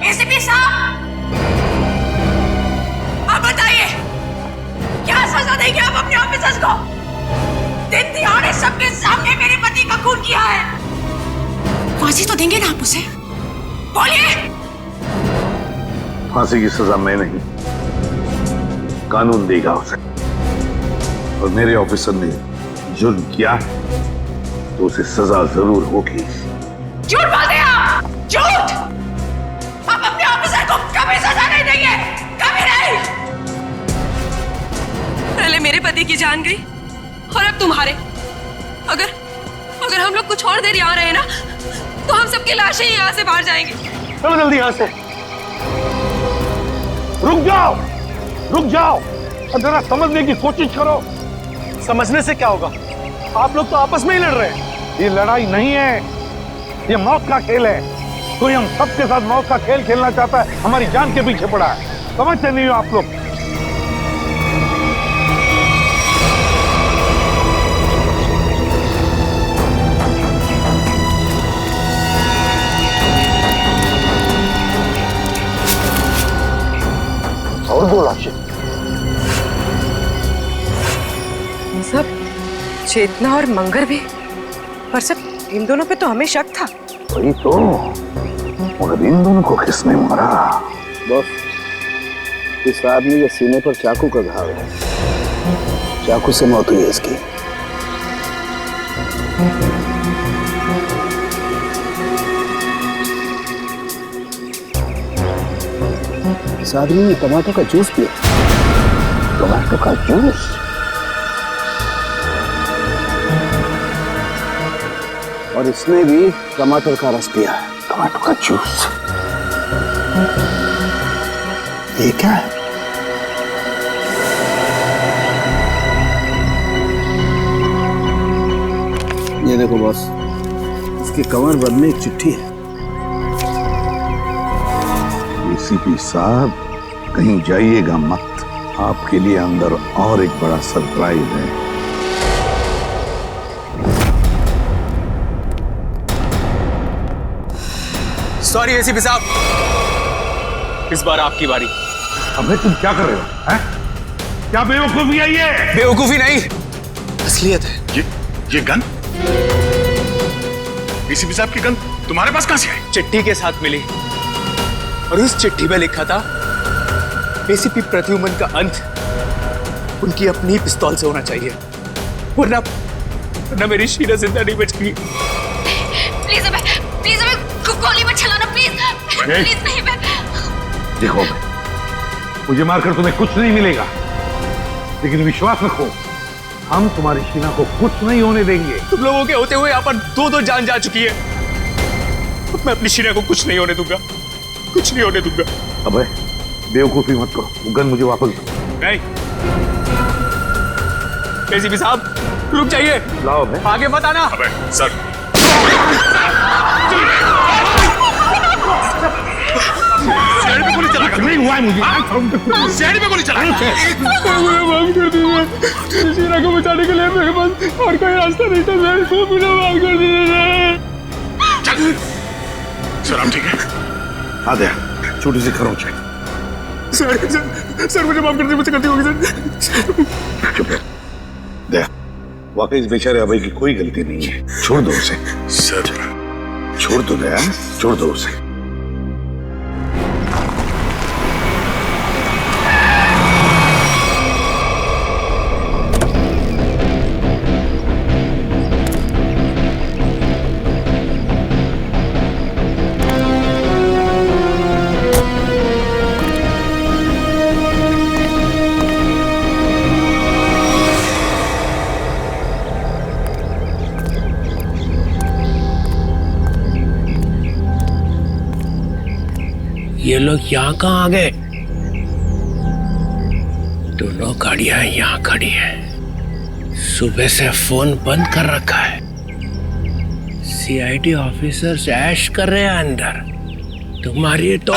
एसीपी साहब, आप बताइए क्या सजा देंगे आप अपने ऑफिसर्स को? दिन दिहाड़े सबके सामने मेरे पति का खून किया है, फांसी तो देंगे ना आप उसे? बोलिए। फांसी की सजा मैं नहीं, कानून देगा उसे। और मेरे ऑफिसर ने जुर्म किया तो उसे सजा जरूर होगी। झूठ बोलते हैं आप, झूठ। आप अपने ऑफिसर को कभी सजा नहीं देंगे, कभी नहीं। पहले मेरे पति की जान गई और अब तुम्हारे। अगर हम लोग कुछ और देर यहाँ रहे ना तो हम सबकी लाशें यहाँ से बाहर जाएंगी। चलो जल्दी यहाँ से। रुक जाओ और जरा समझने की कोशिश करो। समझने से क्या होगा? आप लोग तो आपस में ही लड़ रहे हैं। ये लड़ाई नहीं है, ये मौत का खेल है। कोई हम सबके साथ मौत का खेल खेलना चाहता है, हमारी जान के पीछे पड़ा है। समझते नहीं हो आप लोग? दो लाशें। सब चेतना और मंगर भी, पर सब इन दोनों पे तो हमें शक था। वही तो, मगर इन दोनों को किसने मारा? बॉस, इस आदमी के सीने पर चाकू का घाव है, चाकू से मौत हुई है इसकी। इस आदमी ने टमाटो का जूस पिया। टमाटो का जूस? और इसने भी टमाटर का रस पिया। टमाटो का जूस? ये क्या है? ये देखो बॉस, इसके कमर बंद में एक चिट्ठी है। एसीपी साहब, कहीं जाइएगा मत, आपके लिए अंदर और एक बड़ा सरप्राइज है। सॉरी एसीपी साहब, इस बार आपकी बारी। अबे तुम क्या कर रहे हो? हैं? क्या बेवकूफी है ये? बेवकूफी नहीं, असलियत है। ये गन? एसीपी साहब की गन तुम्हारे पास कहां से आई? चिट्ठी के साथ मिली, और उस चिट्ठी में लिखा था एसीपी प्रद्युमन का अंत उनकी अपनी पिस्तौल से होना चाहिए, वरना मेरी शीरा जिंदा नहीं बचेगी। प्लीज हमें गोली मत चलाना, प्लीज नहीं। मैं देखो, मुझे मारकर तुम्हें कुछ नहीं मिलेगा, लेकिन विश्वास रखो, हम तुम्हारी शीना को कुछ नहीं होने देंगे। तुम लोगों के होते हुए यहाँ पर दो जान जा चुकी है, मैं अपनी शीना को कुछ नहीं होने दूंगा, कुछ नहीं होने दूंगा। अबे बेवकूफी मत करो, वो गन मुझे वापस दो। नहीं एसीपी साहब, रुक जाइए। लाओ बे। आगे मत आना। अबे सर, शहर में गोली चला नहीं हुआ है मुझे। शहर में गोली चला। माफ कर दीजिए, शीरा को बचाने के लिए मेरे पास और कोई रास्ता नहीं था सर, मुझे माफ कर दीजिए सर। आप ठीक है? आ गया, छोटी सी खरोंच है। सर मुझे माफ कर दीजिए, मुझसे गलती होगी सर। चुप है। देख, वाकई इस बेचारे अभय की कोई गलती नहीं है, छोड़ दो उसे। सर छोड़ दो दया, छोड़ दो उसे। ये लोग यहाँ कहाँ आ गए? दोनों गाड़ियां यहाँ खड़ी हैं। सुबह से फोन बंद कर रखा है। सीआईडी ऑफिसर्स ऐश कर रहे हैं अंदर। तुम्हारी तो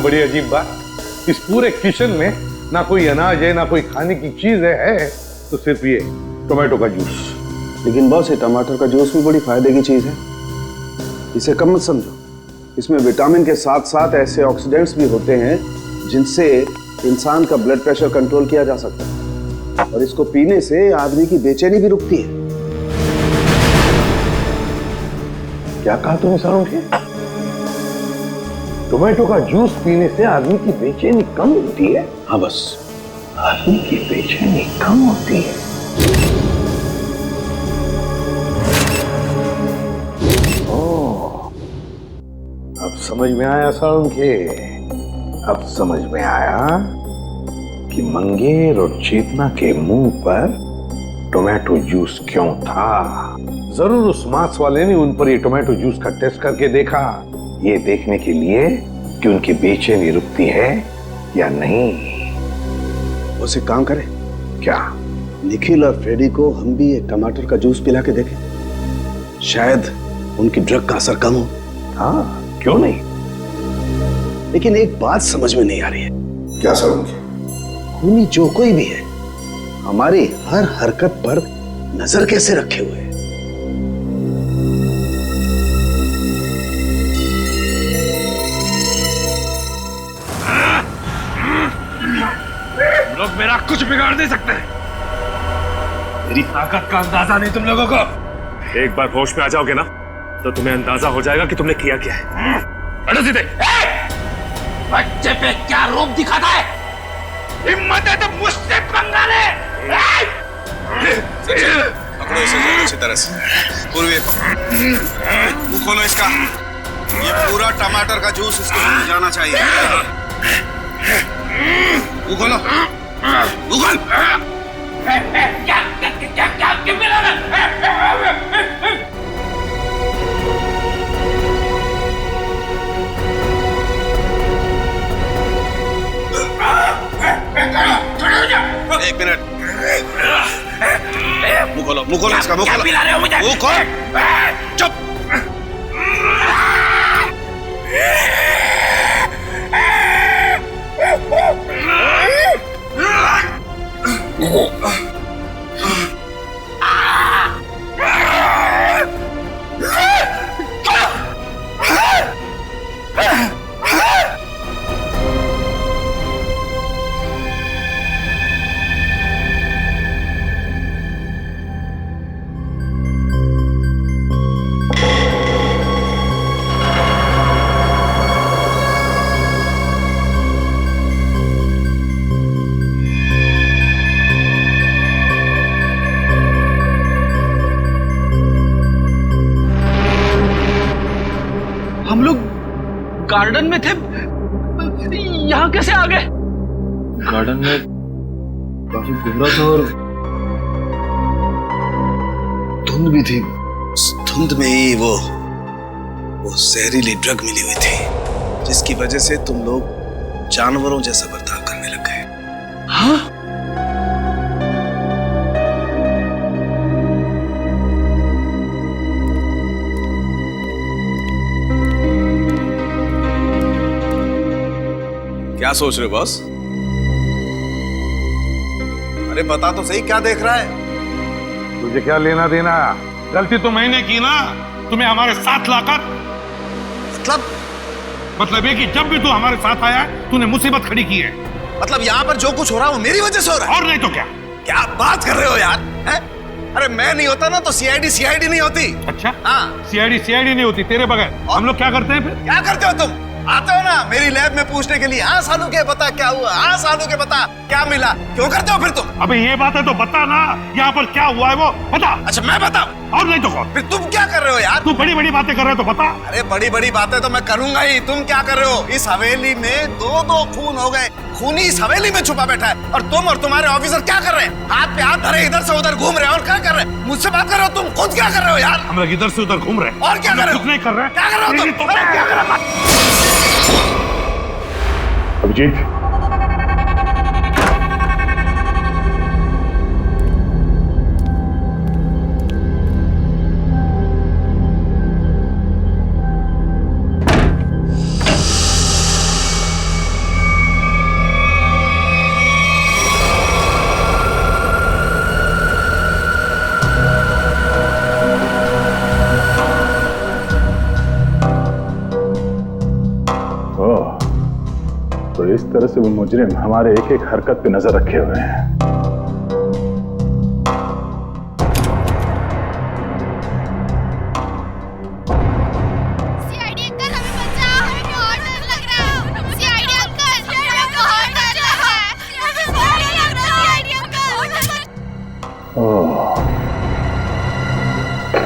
बड़ी अजीब बात, इस पूरे किचन में ना कोई अनाज है ना कोई खाने की चीज है तो सिर्फ ये टोमेटो का जूस। लेकिन बॉस ये टमाटर का जूस भी बड़ी फायदे की चीज है, इसे कम मत समझो। इसमें विटामिन के साथ साथ ऐसे ऑक्सीडेंट्स भी होते हैं जिनसे इंसान का ब्लड प्रेशर कंट्रोल किया जा सकता है, और इसको पीने से आदमी की बेचैनी भी रुकती है। क्या कहा तुमने सारों के? टोमेटो का जूस पीने से आदमी की बेचैनी कम होती है? हाँ बस, आदमी की बेचैनी कम होती है। अब समझ में आया सारुण के, अब समझ में आया कि मंगेर और चेतना के मुंह पर टोमेटो जूस क्यों था। जरूर उस मांस वाले ने उन पर ये टोमेटो जूस का टेस्ट करके देखा, ये देखने के लिए कि उनकी बेचैनी रुकती है या नहीं। उसे काम करें क्या? निखिल और फ्रेडी को हम भी एक टमाटर का जूस पिला के देखें, शायद उनकी ड्रग का असर कम हो। हाँ क्यों नहीं? लेकिन एक बात समझ में नहीं आ रही है। क्या सारुण के? खूनी जो कोई भी है हमारी हर हरकत पर नजर कैसे रखे हुए है? लोग मेरा कुछ बिगाड़ नहीं सकते। मेरी ताकत का अंदाजा नहीं तुम लोगों को। एक बार होश में आ जाओगे ना तो तुम्हें अंदाजा हो जाएगा कि तुमने किया क्या है। बैठो सीधे। बच्चे पे क्या रूप दिखाता है? हिम्मत है तो मुझसे पंगा ले। पकड़ो इसे अच्छी तरह से। पूर्वी मुंह खोलो इसका। ये पूरा टमाटर का जूस इसको मुंह जाना चाहिए। मुंह खोलो। मुंह खोल। क्या मिला ना? एक मिनट। मुंह खोलो इसका। मुंह खोलो। मुंह खोल। चुप। हम लोग गार्डन में थे, यहाँ कैसे आ गए? गार्डन में काफी गहरा था और धुंध भी थी। उस धुंध में ही वो जहरीली ड्रग मिली हुई थी, जिसकी वजह से तुम लोग जानवरों जैसा बर्ताव करने लग गए। हाँ? क्या सोच रहे हो बॉस? अरे बता तो सही, क्या देख रहा है? तुझे क्या लेना देना? गलती तो मैंने की ना, तुम्हें हमारे साथ लाकर। मतलब ये कि जब भी तू हमारे साथ आया तूने मुसीबत खड़ी की है। मतलब यहाँ पर जो कुछ हो रहा है वो मेरी वजह से हो रहा है? और नहीं तो क्या? क्या बात कर रहे हो यार? है? अरे मैं नहीं होता ना तो सीआईडी नहीं होती। अच्छा? हाँ। सीआईडी नहीं होती तेरे बगैर। हम लोग क्या करते हैं फिर? क्या करते हो तुम? आते हो ना मेरी लैब में पूछने के लिए, हाँ सालू के बता क्या हुआ, हाँ सालू के बता क्या मिला। क्यों करते हो फिर तुम? अबे ये बात है तो बता ना, यहाँ पर क्या हुआ है वो बता। अच्छा मैं बताऊं? और नहीं तो कौन? फिर तुम क्या कर रहे हो यार? तू बड़ी बड़ी बातें कर रहे हो तो बता। अरे बड़ी बड़ी बातें तो मैं करूंगा ही। तुम क्या कर रहे हो? इस हवेली में दो खून हो गए। खूनी इस हवेली में छुपा बैठा है और तुम और तुम्हारे ऑफिसर क्या कर रहे हैं? हाथ पे हाथ धरे इधर से उधर घूम रहे हैं। और क्या कर रहे हैं? मुझसे बात कर रहे हो? तुम खुद क्या कर रहे हो यार? हम लोग इधर से उधर घूम रहे हैं। और क्या कर रहे हो? कुछ नहीं कर रहे हैं। क्या कर रहे हो तुम? क्या कर रहे हो? अभिजीत, और इस तरह से वो मुजरिम हमारे एक एक हरकत पे नजर रखे हुए हैं।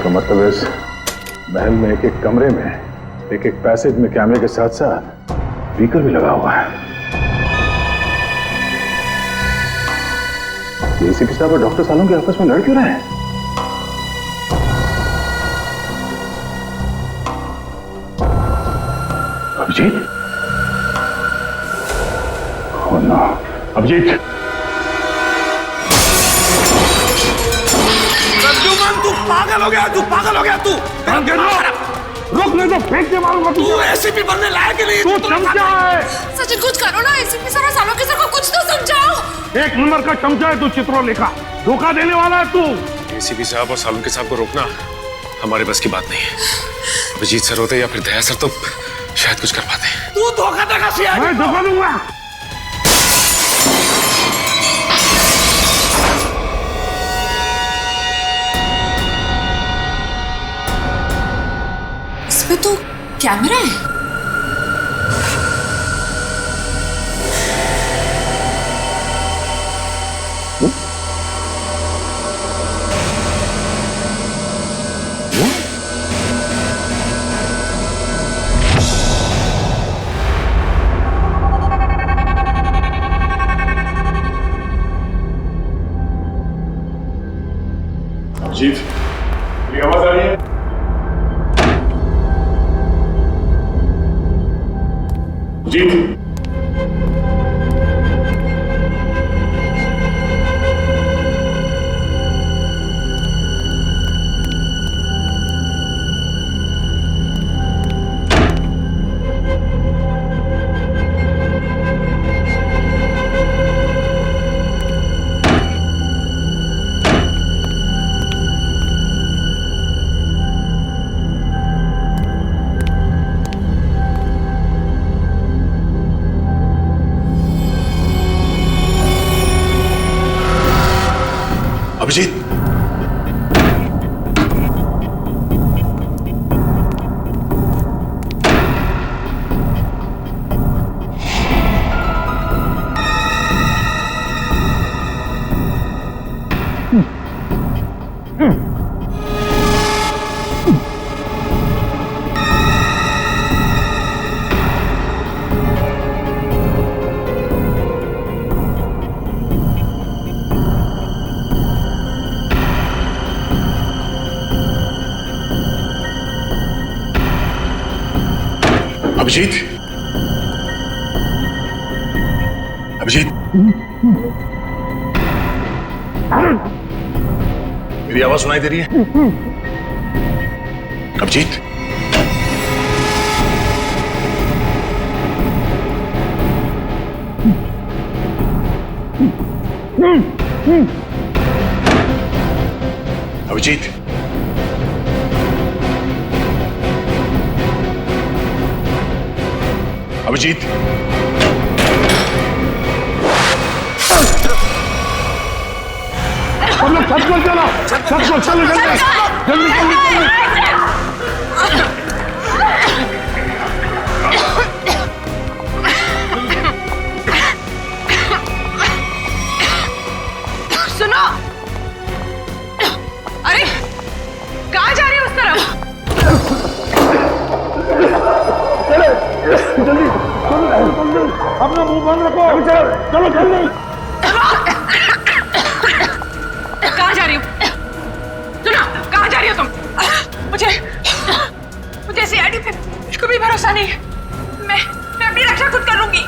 तो मतलब इस महल में एक एक कमरे में एक एक पैसेज में कैमरे के साथ साथ स्पीकर भी लगा हुआ है। एसीपी साहब और डॉक्टर सालों के आपस में लड़ क्यों रहे हैं? अभिजीत? Oh no, Abhijeet! तू पागल हो गया, तू पागल हो गया, तू रुक, नहीं तो फेंक के मारूंगा। तू एसीपी बनने लायक नहीं, तू चमचा है। सचिन कुछ करो ना, एसीपी सर सालों के सर को कुछ तो समझाओ। एक नंबर का चमचा है तू, चित्रोलेखा, धोखा देने वाला है तू। एसीपी साहब और सालों के साहब को रोकना हमारे बस की बात नहीं है। अभिजीत सर होते या फिर दया सर तो शायद कुछ कर पाते। तू धोखा देगा सीआईडी को। मैं धोखा दूंगा। इसमें तो कैमरा है। अभिजीत, मेरी आवाज आ रही है? अभिजीत? अभिजीत, अभिजीत, अभिजीत, मेरी आवाज सुनाई दे रही है? अभिजीत, अभिजीत, अभिजीत, हम लोग छत पर चलो, छत पर चलो, जल्दी जल्दी जल्दी। सुनो, अरे कहाँ जा रही है उस तरफ? जल्दी अपना मुंह बंद रखो। चलो जल्दी। कहाँ जा रही हो? सुनो, कहाँ जा रही हो तुम? मुझे सीआईडी पे कुछ भी भरोसा नहीं है। मैं अपनी रक्षा खुद कर लूंगी।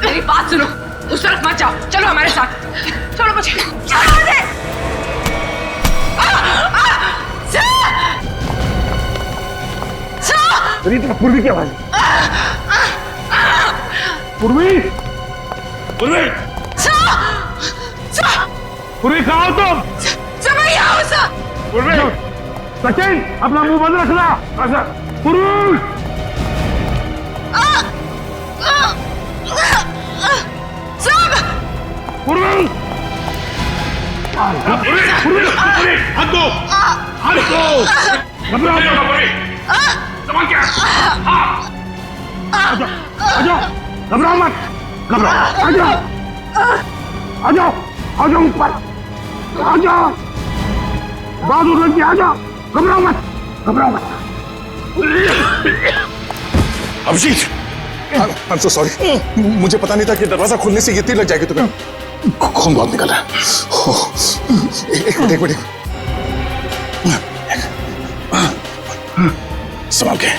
मेरी बात सुनो, उस तरफ मत जाओ, चलो हमारे साथ। छोड़ो मुझे, छोड़ो मुझे। मेरी तरफ पूर्वी की आवाज। पूर्वी, पूर्वी, पूर्वी कहाँ हो तुम? पूर्वी, सचिन अपना मुंह बंद रखना। पूर्वी, हाथ दो, हाथ दो, घबराओ मत, संभाल के, आ जाओ, घबराओ मत, घबराओ, आ जाओ ऊपर, आ जाओ, बहादुर लड़की, आ जाओ, घबराओ मत। अभिजीत, I'm so sorry, मुझे पता नहीं था कि दरवाजा खोलने से ये तीर लग जाएगी तुम्हें। खून बहुत निकल रहा है। एक मिनट। संभाल के,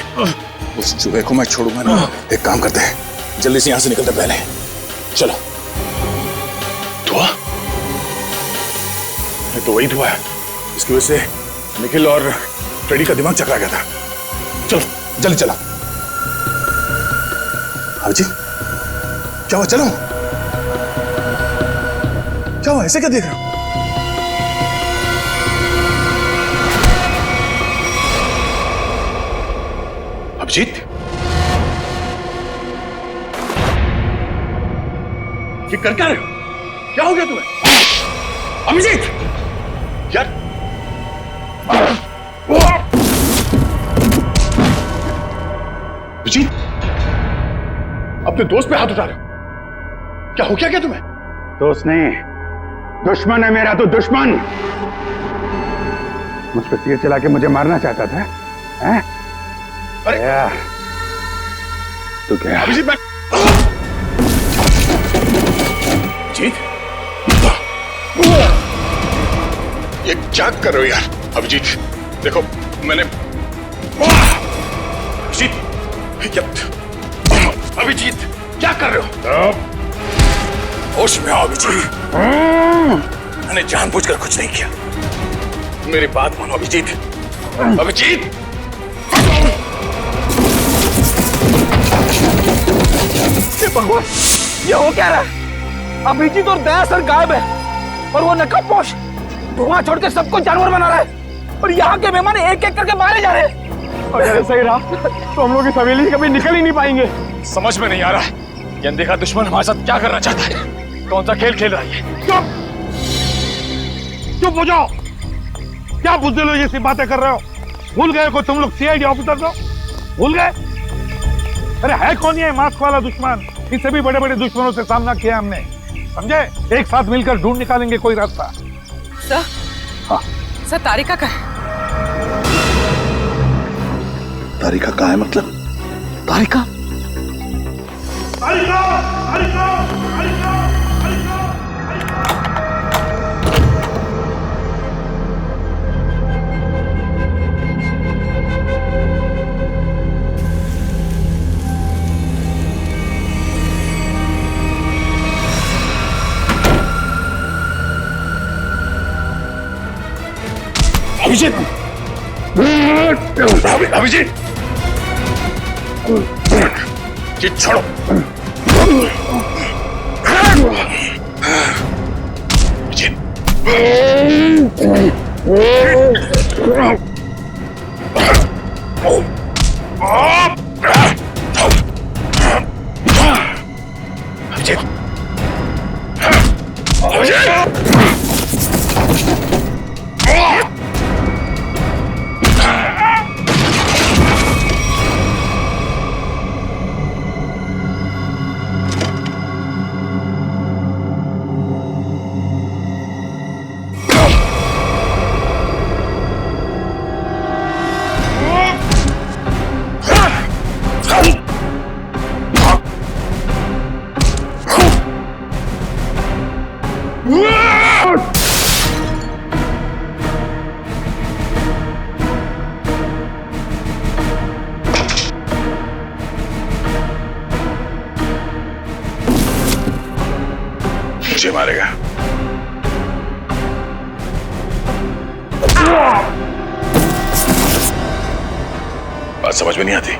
उस चूहे को मैं छोड़ूंगा ना। एक काम करते हैं, जल्दी से यहां से निकलते पहले। चलो। धुआं? तो वही धुआं है, इसकी वजह से निखिल और फ्रेडी का दिमाग चकरा गया था। चलो जल्दी चला। अभिजीत, क्या हुआ? चलो। क्या हुआ? ऐसे क्या देख रहे हो? अभिजीत, ये कर क्या रहे हो? क्या हो गया तुम्हें? अभिजीत, यार अभिजीत, अपने दोस्त पे हाथ उठा रहे हो? क्या हो क्या तुम्हें? दोस्त नहीं, दुश्मन है मेरा तो दुश्मन। मुझ पर तीर चला के मुझे मारना चाहता था, हैं? अरे तो क्या? अभिजीत, मैं अभिजीत, ये क्या कर रहे हो यार? अभिजीत देखो, मैंने अभिजीत क्या कर रहे हो? होश में आओ अभिजीत, मैंने जानबूझकर कुछ नहीं किया। मेरी बात मानो अभिजीत। अभिजीत, भगवान, ये हो क्या रहा है? अभिजीत और दया सर गायब है और वो नकाबपोश धुआं छोड़ के सबको जानवर बना रहा है और यहाँ के मेहमान एक एक करके मारे जा रहे हैं। अगर ऐसा ही रहा तो हम लोग इस हवेली से कभी निकल ही नहीं पाएंगे। समझ में नहीं आ रहा है ये अनदेखा दुश्मन हमारे साथ क्या करना चाहता है, कौन सा खेल खेल रहा है। चुप हो जाओ, क्या बुज़दिल हो जैसी बातें कर रहे हो? भूल गए को तुम लोग सीआईडी ऑफिसर हो? भूल गए? अरे है कौन ये मास्क वाला दुश्मन? इससे भी बड़े बड़े दुश्मनों से सामना किया हमने, समझे? एक साथ मिलकर ढूंढ निकालेंगे कोई रास्ता। सर, हाँ सर तारिका का है। तारिका कहाँ है? मतलब तारिका? तारिका, तारिका, तारिका, तारिका, अभिजीत, अभिजीत, ये छोड़ो। मुझे मारेगा। बात समझ में नहीं आती।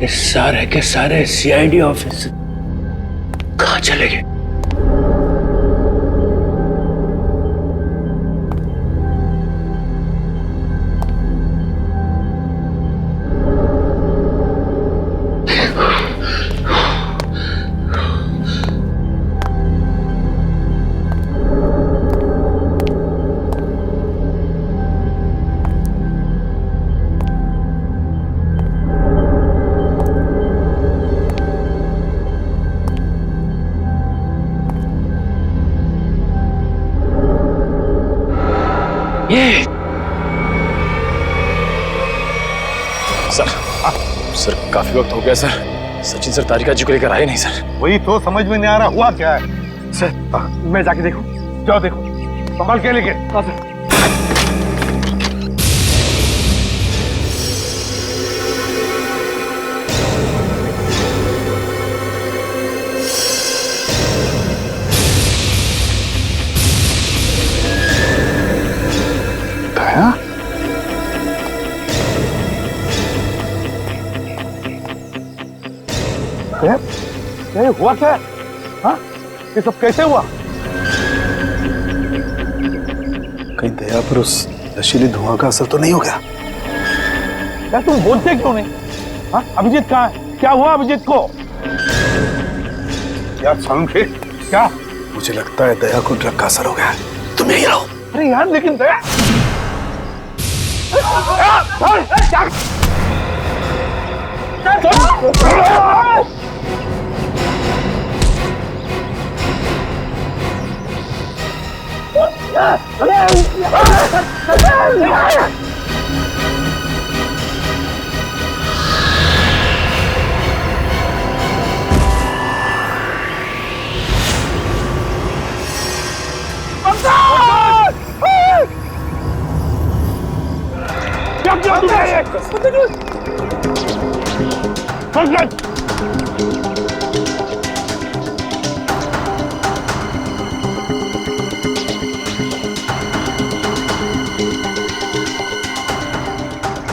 ये सारे के सारे सीआईडी ऑफिस कहाँ चले गए? सर काफी वक्त हो गया सर। सचिन सर तारिका जी को लेकर आए नहीं सर। वही तो समझ में नहीं आ रहा हुआ क्या है। सर मैं जाके देखूं? जाओ देखो, संभाल के लेके। हाँ सर। ये हुआ क्या? हाँ? ये सब कैसे हुआ? कहीं दया पर उस नशीली धुआं का असर तो नहीं हो गया? यार तुम बोलते क्यों नहीं? हाँ? अभिजीत कहाँ है? क्या हुआ अभिजीत को? यार सालू के क्या? मुझे लगता है दया को ड्रग का असर हो गया है। तुम यहीं रहो। अरे यार लेकिन दया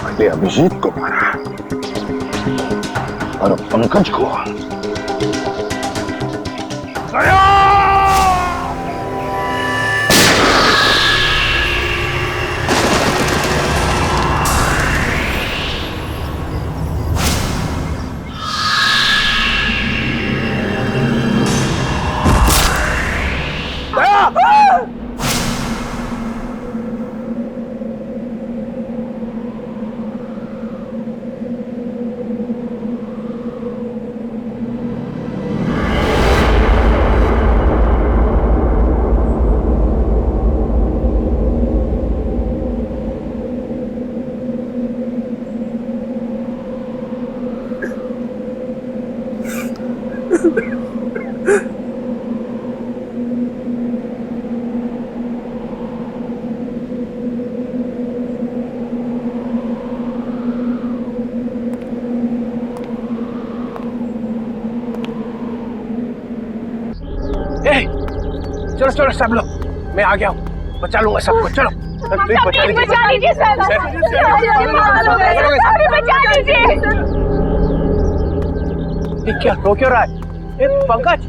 पहले अभिजीत को मारा और पंकज को। चलो चलो सब लोग, मैं आ गया हूँ, बचा लूंगा सबको। चलो बचा लीजिए सर, बचा लीजिए। ये क्या रो क्यों रहा है? पंकज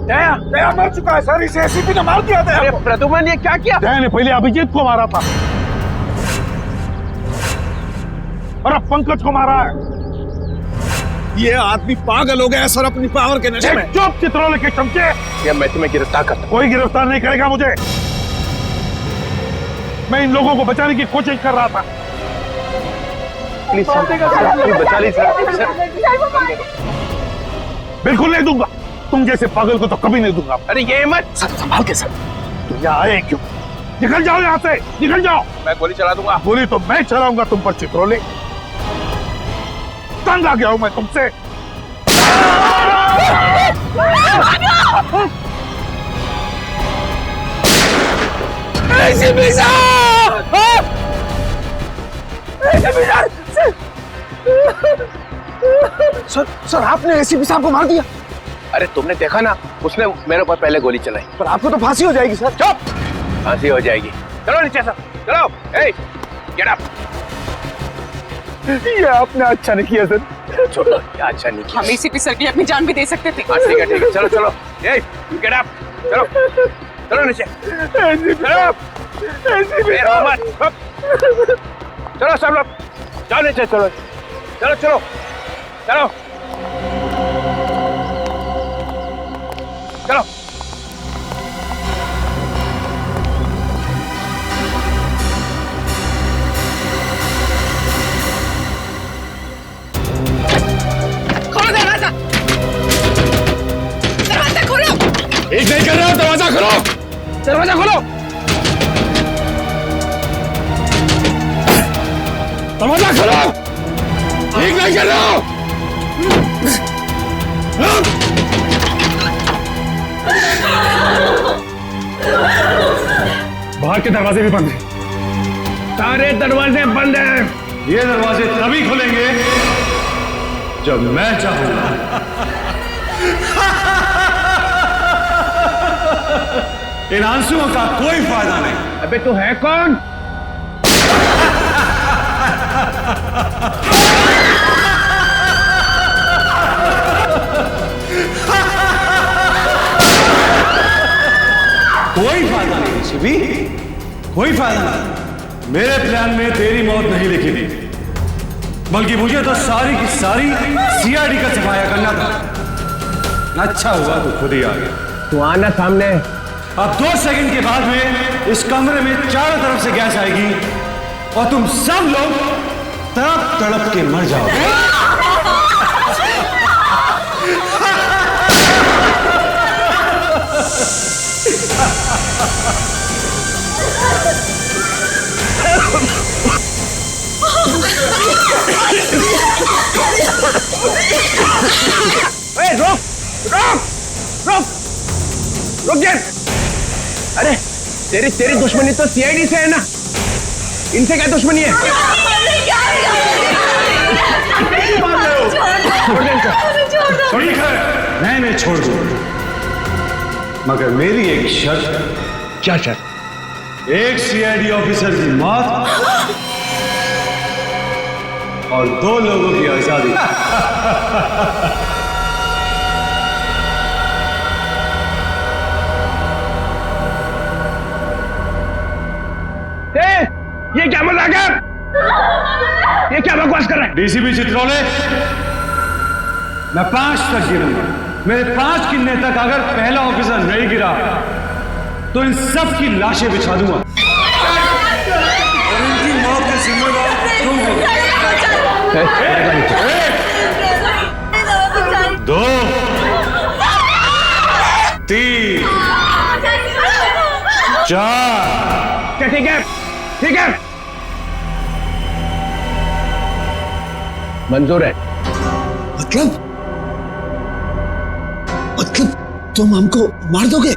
दया, दया मर चुका है सर। इसे एसीपी ने मार दिया। दया प्रद्युमन ने क्या किया? दया ने पहले अभिजीत को मारा था और अब पंकज को मारा है। ये आदमी पागल हो गया सर अपनी पावर के नशे में। चुप चित्रोले के चमचे। ये मैं तुम्हें गिरफ्तार करता हूं। कोई गिरफ्तार नहीं करेगा मुझे। मैं इन लोगों को बचाने की कोशिश कर रहा था। प्लीज बचा लीजिए सर। बिल्कुल नहीं दूंगा। तुम जैसे पागल को तो कभी नहीं दूंगा। अरे ये मत सर, संभाल के सर। तुम यहाँ आए क्यों? निकल जाओ यहाँ से, निकल जाओ। मैं गोली चला दूंगा। गोली तो मैं चलाऊंगा तुम पर चित्रोले। तंग आ गया हूं मैं तुमसे। सर सर आपने एसीपी साहब को मार दिया। अरे तुमने देखा ना, उसने मेरे ऊपर पहले गोली चलाई। पर आपको तो फांसी हो जाएगी सर। चुप, फांसी हो जाएगी। चलो नीचे सर, चलो। ए, गेट अप। ये आपने अच्छा नहीं किया सर। छोड़ो, क्या अच्छा नहीं किया। हम एसीपी सर की अपनी जान भी दे सकते थे। ठीक है, ठीक है, चलो चलो। ए, गेट अप, चलो चलो नीचे, चलो। चलो सब लोग, जाओ नीचे, चलो चलो चलो चलो चलो। खोलो दरवाजा, दरवाजा खोलो। एक नहीं कर रहा हूं, दरवाजा खोलो, दरवाजा खोलो, दरवाजा खोलो। एक नहीं कर रहा हूं। बाहर के दरवाजे भी बंद हैं। सारे दरवाजे बंद हैं। ये दरवाजे तभी खुलेंगे जब मैं चाहूंगा। इन आंसुओं का कोई फायदा नहीं। अबे तू है कौन? कोई फायदा नहीं शिवी, कोई फायदा नहीं। मेरे प्लान में तेरी मौत नहीं लिखी थी, बल्कि मुझे तो सारी की सारी सीआईडी का सफाया करना था। अच्छा हुआ तू खुद ही आ गया। तू आना सामने। अब 2 सेकंड के बाद में इस कमरे में चारों तरफ से गैस आएगी और तुम सब लोग तड़प तड़प के मर जाओगे। रुक रुक रुक रुक जा। अरे तेरी दुश्मनी तो सीआईडी से है ना, इनसे क्या दुश्मनी है? मैं छोड़ दूं, मगर मेरी एक शर्त। क्या शर्त? एक सीआईडी ऑफिसर की मौत और 2 लोगों की आजादी। ये क्या मजाक है? ये क्या बकवास कर रहा है? डीसीपी चित्रोले, मैं 5 तक गिरूंगा। मेरे 5 गिनने तक अगर पहला ऑफिसर नहीं गिरा तो इन सब की लाशें बिछा दूंगा और इनकी मौत के जिम्मेदार तुम हो। 2 3 4। ठीक है, ठीक है, मंजूर है। मतलब तुम हमको मार दोगे?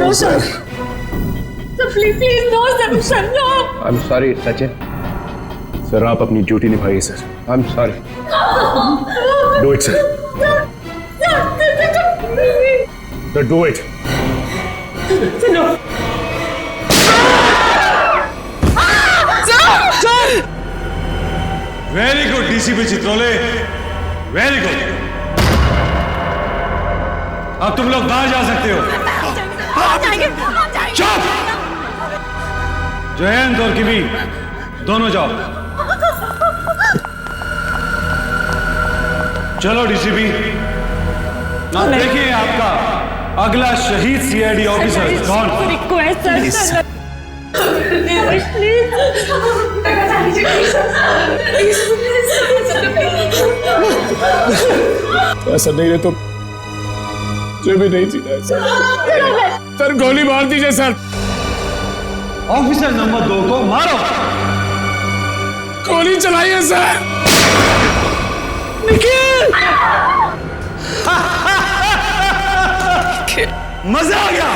No, sir. Sir, please, no, sir, no. I'm sorry, Sachin. Sir आप अपनी ड्यूटी निभाइए sir. I'm sorry. Do it, sir. Then do it. No. Sir! Very good, DCP Chitrole. Very good. अब तुम लोग बाहर जा सकते हो। चुप! जयंत और किबी दोनों जाओ। चलो डीसीपी, ना देखिए आपका अगला शहीद सीआईडी ऑफिसर कौन। रिक्वेस्ट सर, ऐसा नहीं है तो जो भी नहीं जीना है सर, गोली मार दीजिए सर। ऑफिसर नंबर 2 को मारो। गोली चलाइए सर। निखिल! मजा आ गया।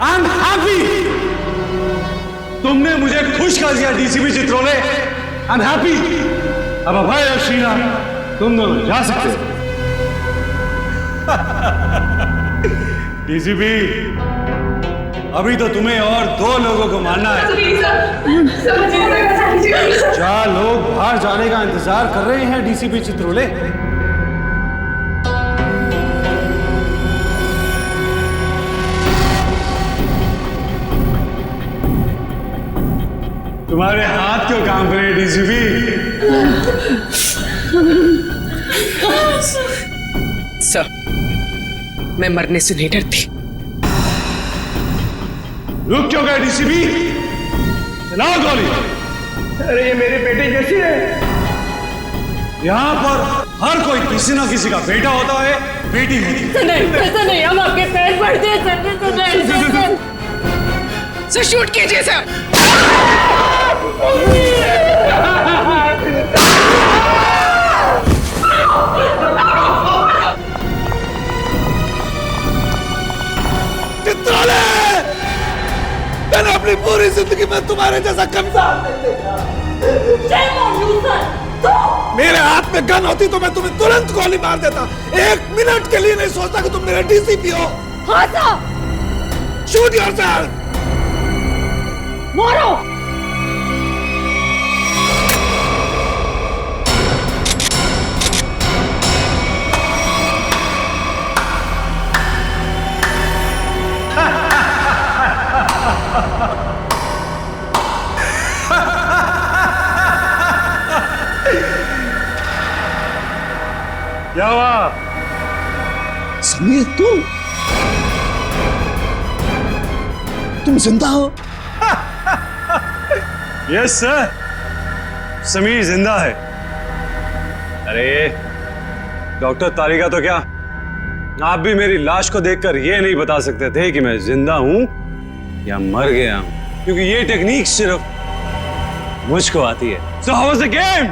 I am happy. तुमने मुझे खुश कर दिया DCP Chitrole. I am happy. अब अभय और शीना तुम दोनों जा सकते हो। डीसीपी, अभी तो तुम्हें और 2 लोगों को मारना है। 4 लोग बाहर जाने का इंतजार कर रहे हैं डीसीपी चित्रोले। तुम्हारे हाथ क्यों काम करे डीसीपी? सर, मैं मरने से नहीं डरती। रुक क्यों गए डीसीपी? चलाओ गोली। अरे ये मेरी बेटी कैसी है? यहाँ पर हर कोई किसी ना किसी का बेटा होता है, बेटी होती है। नहीं, ऐसा नहीं, हम आपके पैर पड़ते हैं सर। सर शूट कीजिए सर। चित्रोले, मैंने अपनी पूरी जिंदगी में तुम्हारे जैसा कमजोर नहीं देखा। मेरे हाथ में गन होती तो मैं तुम्हें तुरंत गोली मार देता। 1 मिनट के लिए नहीं सोचता कि तुम मेरा डीसीपी हो। हाँ सर। Shoot yourself. मारो। क्या हुआ? समीर, तुम जिंदा हो? यस सर, समीर जिंदा है। अरे डॉक्टर तारिका तो क्या, आप भी मेरी लाश को देखकर ये नहीं बता सकते थे कि मैं जिंदा हूं या मर गया हूं, क्योंकि ये टेक्निक सिर्फ मुझको आती है। So how was the game?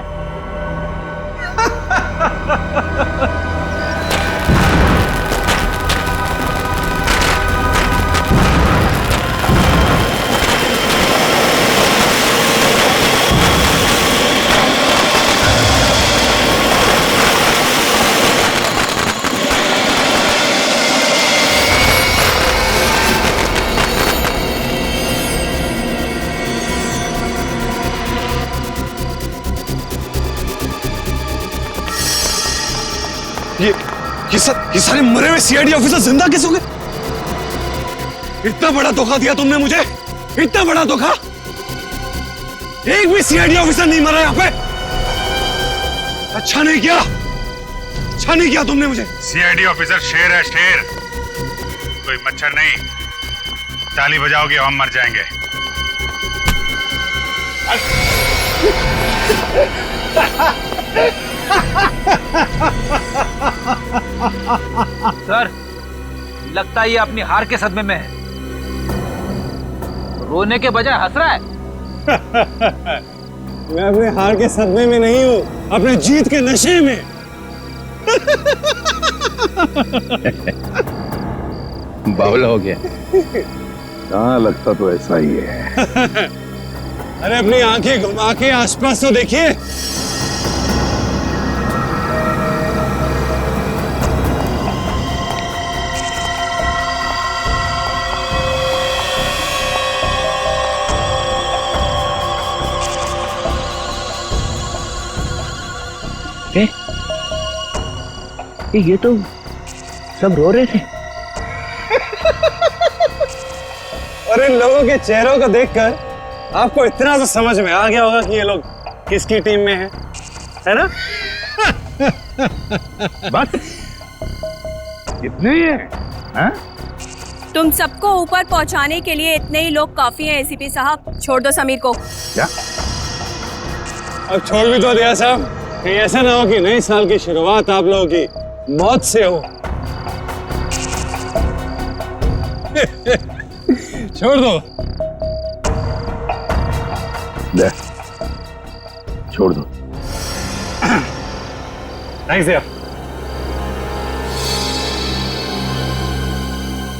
ये सारे मरे हुए सीआईडी ऑफिसर जिंदा कैसे हो गए? इतना बड़ा धोखा दिया तुमने मुझे, इतना बड़ा धोखा। एक भी सीआईडी ऑफिसर नहीं मरा यहाँ पे। अच्छा नहीं किया, अच्छा नहीं किया तुमने मुझे। सीआईडी ऑफिसर शेर है, शेर, कोई मच्छर नहीं। ताली बजाओगे हम मर जाएंगे। सर, लगता है ये अपनी हार के सदमे में है। रोने के बजाय हंस रहा है। मैं अपने हार के सदमे में नहीं हूं, अपने जीत के नशे में। बावला हो गया। हाँ, लगता तो ऐसा ही है। अरे अपनी आंखें घुमा के आसपास तो देखिए। ये तो सब रो रहे थे। इन लोगों के चेहरों को देखकर आपको इतना तो समझ में आ गया होगा कि ये लोग किसकी टीम में है ना? बस इतने ही है? हाँ? तुम सबको ऊपर पहुंचाने के लिए इतने ही लोग काफी हैं एसीपी साहब। छोड़ दो समीर को। क्या? अब छोड़ भी तो दिया साहब, कहीं ऐसा ना हो कि नए साल की शुरुआत आप लोगों की मौत से हो। छोड़ दो। ले, छोड़ दो। थैंक्स यार।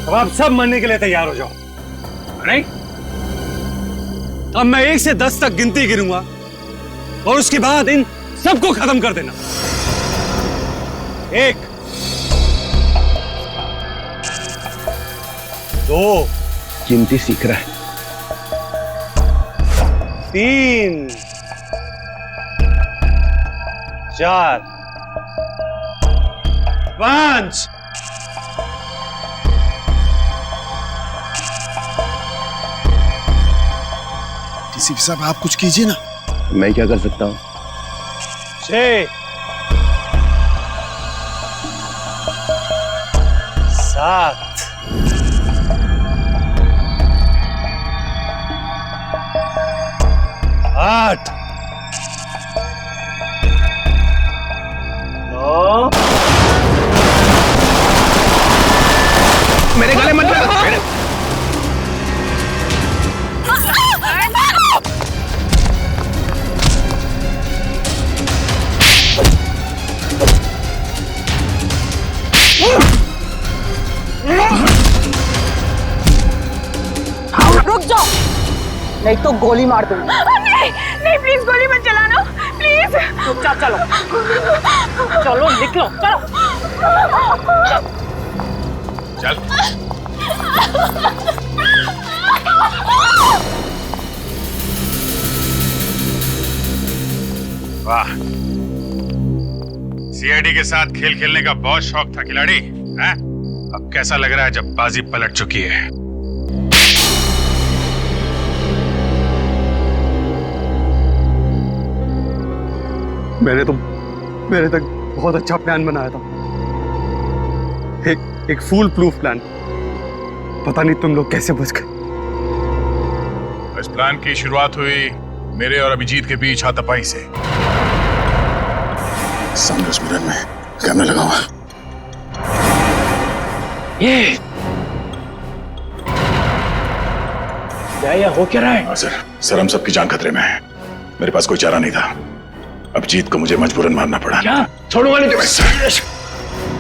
अब आप सब मरने के लिए तैयार हो जाओ, नहीं? अब मैं 1 से 10 तक गिनती गिनूंगा और उसके बाद इन सबको खत्म कर देना। 1, 2, गिनती सीख रहा है। 3, 4, 5। डीसीपी साहब आप कुछ कीजिए ना। मैं क्या कर सकता हूँ? 6, 7, 8, 9। मेरे गले मत लगा। रुक जाओ, नहीं तो गोली मार दूंगी। नहीं नहीं, प्लीज गोली मत चलाना, प्लीज। चुपचाप चलो, चलो निकलो, चलो। चल। वाह, सीआईडी के साथ खेल खेलने का बहुत शौक था खिलाड़ी, हैं? अब कैसा लग रहा है जब बाजी पलट चुकी है? मैंने तक बहुत अच्छा प्लान बनाया था, एक फूल प्रूफ प्लान। पता नहीं तुम लोग कैसे बच गए। इस प्लान की शुरुआत हुई मेरे और अभिजीत के बीच हाथापाई से। सामने उस मिरर में कैमरा लगा हुआ। ये क्या हो क्या रहा है? हाँ सर, हम सबकी जान खतरे में है। मेरे पास कोई चारा नहीं था। अभिजीत को मुझे मजबूरन मारना पड़ा। क्या? छोड़ूंगा नहीं तुम्हें।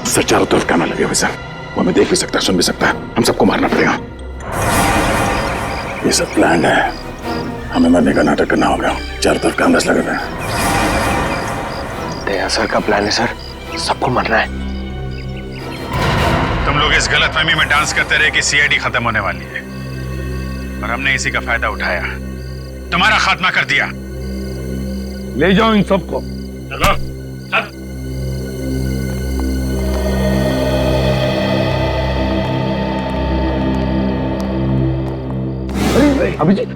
सर चारों तरफ कैमरा लगे हुए सर, वो हमें देख भी सकता है, सुन भी सकता है। हम सबको मारना पड़ेगा। ये सब प्लान है, हमें मरने का नाटक करना होगा। चारों तरफ कैमरास लगे हुए हैं। दया सर का प्लान है सर, सबको मरना है। तुम लोग इस गलतफहमी में डांस करते रहे कि सीआईडी खत्म होने वाली है, और हमने इसी का फायदा उठाया, तुम्हारा खात्मा कर दिया। ले जाओ इन सबको। चलो, चल। अभिजीत,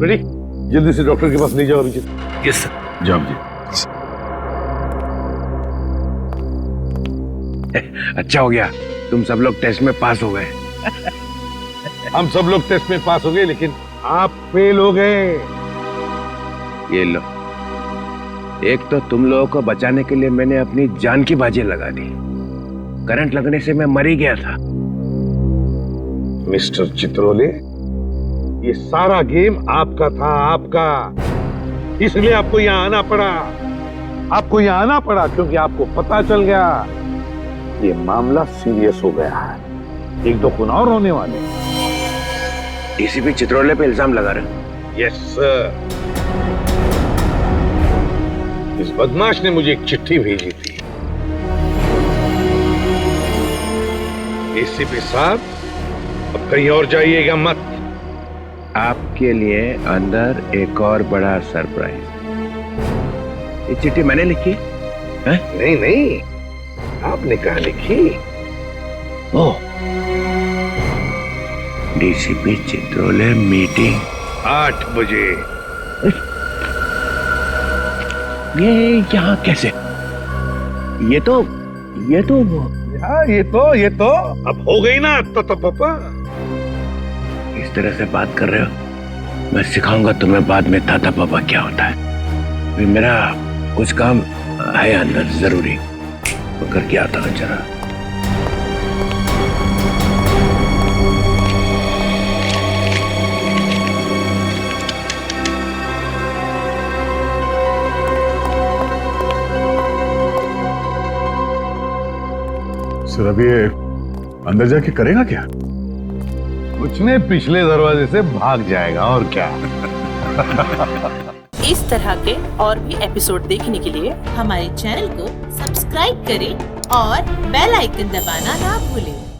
रेडी? जल्दी से डॉक्टर के पास ले जाओ अभिजीत। Yes sir. जाओ जी। अच्छा हो गया, तुम सब लोग टेस्ट में पास हो गए। हम सब लोग टेस्ट में पास हो गए, लेकिन आप फेल हो गए। ये लो, एक तो तुम लोगों को बचाने के लिए मैंने अपनी जान की बाजी लगा दी। करंट लगने से मैं मर ही गया था। मिस्टर चित्रोले, ये सारा गेम आपका था, आपका। इसलिए आपको यहाँ आना पड़ा। आपको यहाँ आना पड़ा क्योंकि आपको पता चल गया ये मामला सीरियस हो गया है। 1-2 खून और होने वाले। डीसीपी चित्रोले पे इल्जाम लगा रहे? Yes sir. इस बदमाश ने मुझे एक चिट्ठी भेजी थी। एसीपी साहब, अब कहीं और जाइएगा मत। आपके लिए अंदर एक और बड़ा सरप्राइज। ये चिट्ठी मैंने लिखी है? नहीं नहीं, आपने कहा लिखी? ओह, डीसीपी चित्रोले मीटिंग 8 बजे। ये यहाँ कैसे? ये तो हाँ, ये तो अब हो गई ना तो पापा। इस तरह से बात कर रहे हो? मैं सिखाऊंगा तुम्हें बाद में ताता पापा क्या होता है। अभी मेरा कुछ काम है अंदर जरूरी, वो करके आता हूँ जरा। सर अब ये अंदर जाके करेगा क्या? कुछ नहीं, पिछले दरवाजे से भाग जाएगा और क्या। इस तरह के और भी एपिसोड देखने के लिए हमारे चैनल को सब्सक्राइब करें और बेल आइकन दबाना ना भूलें।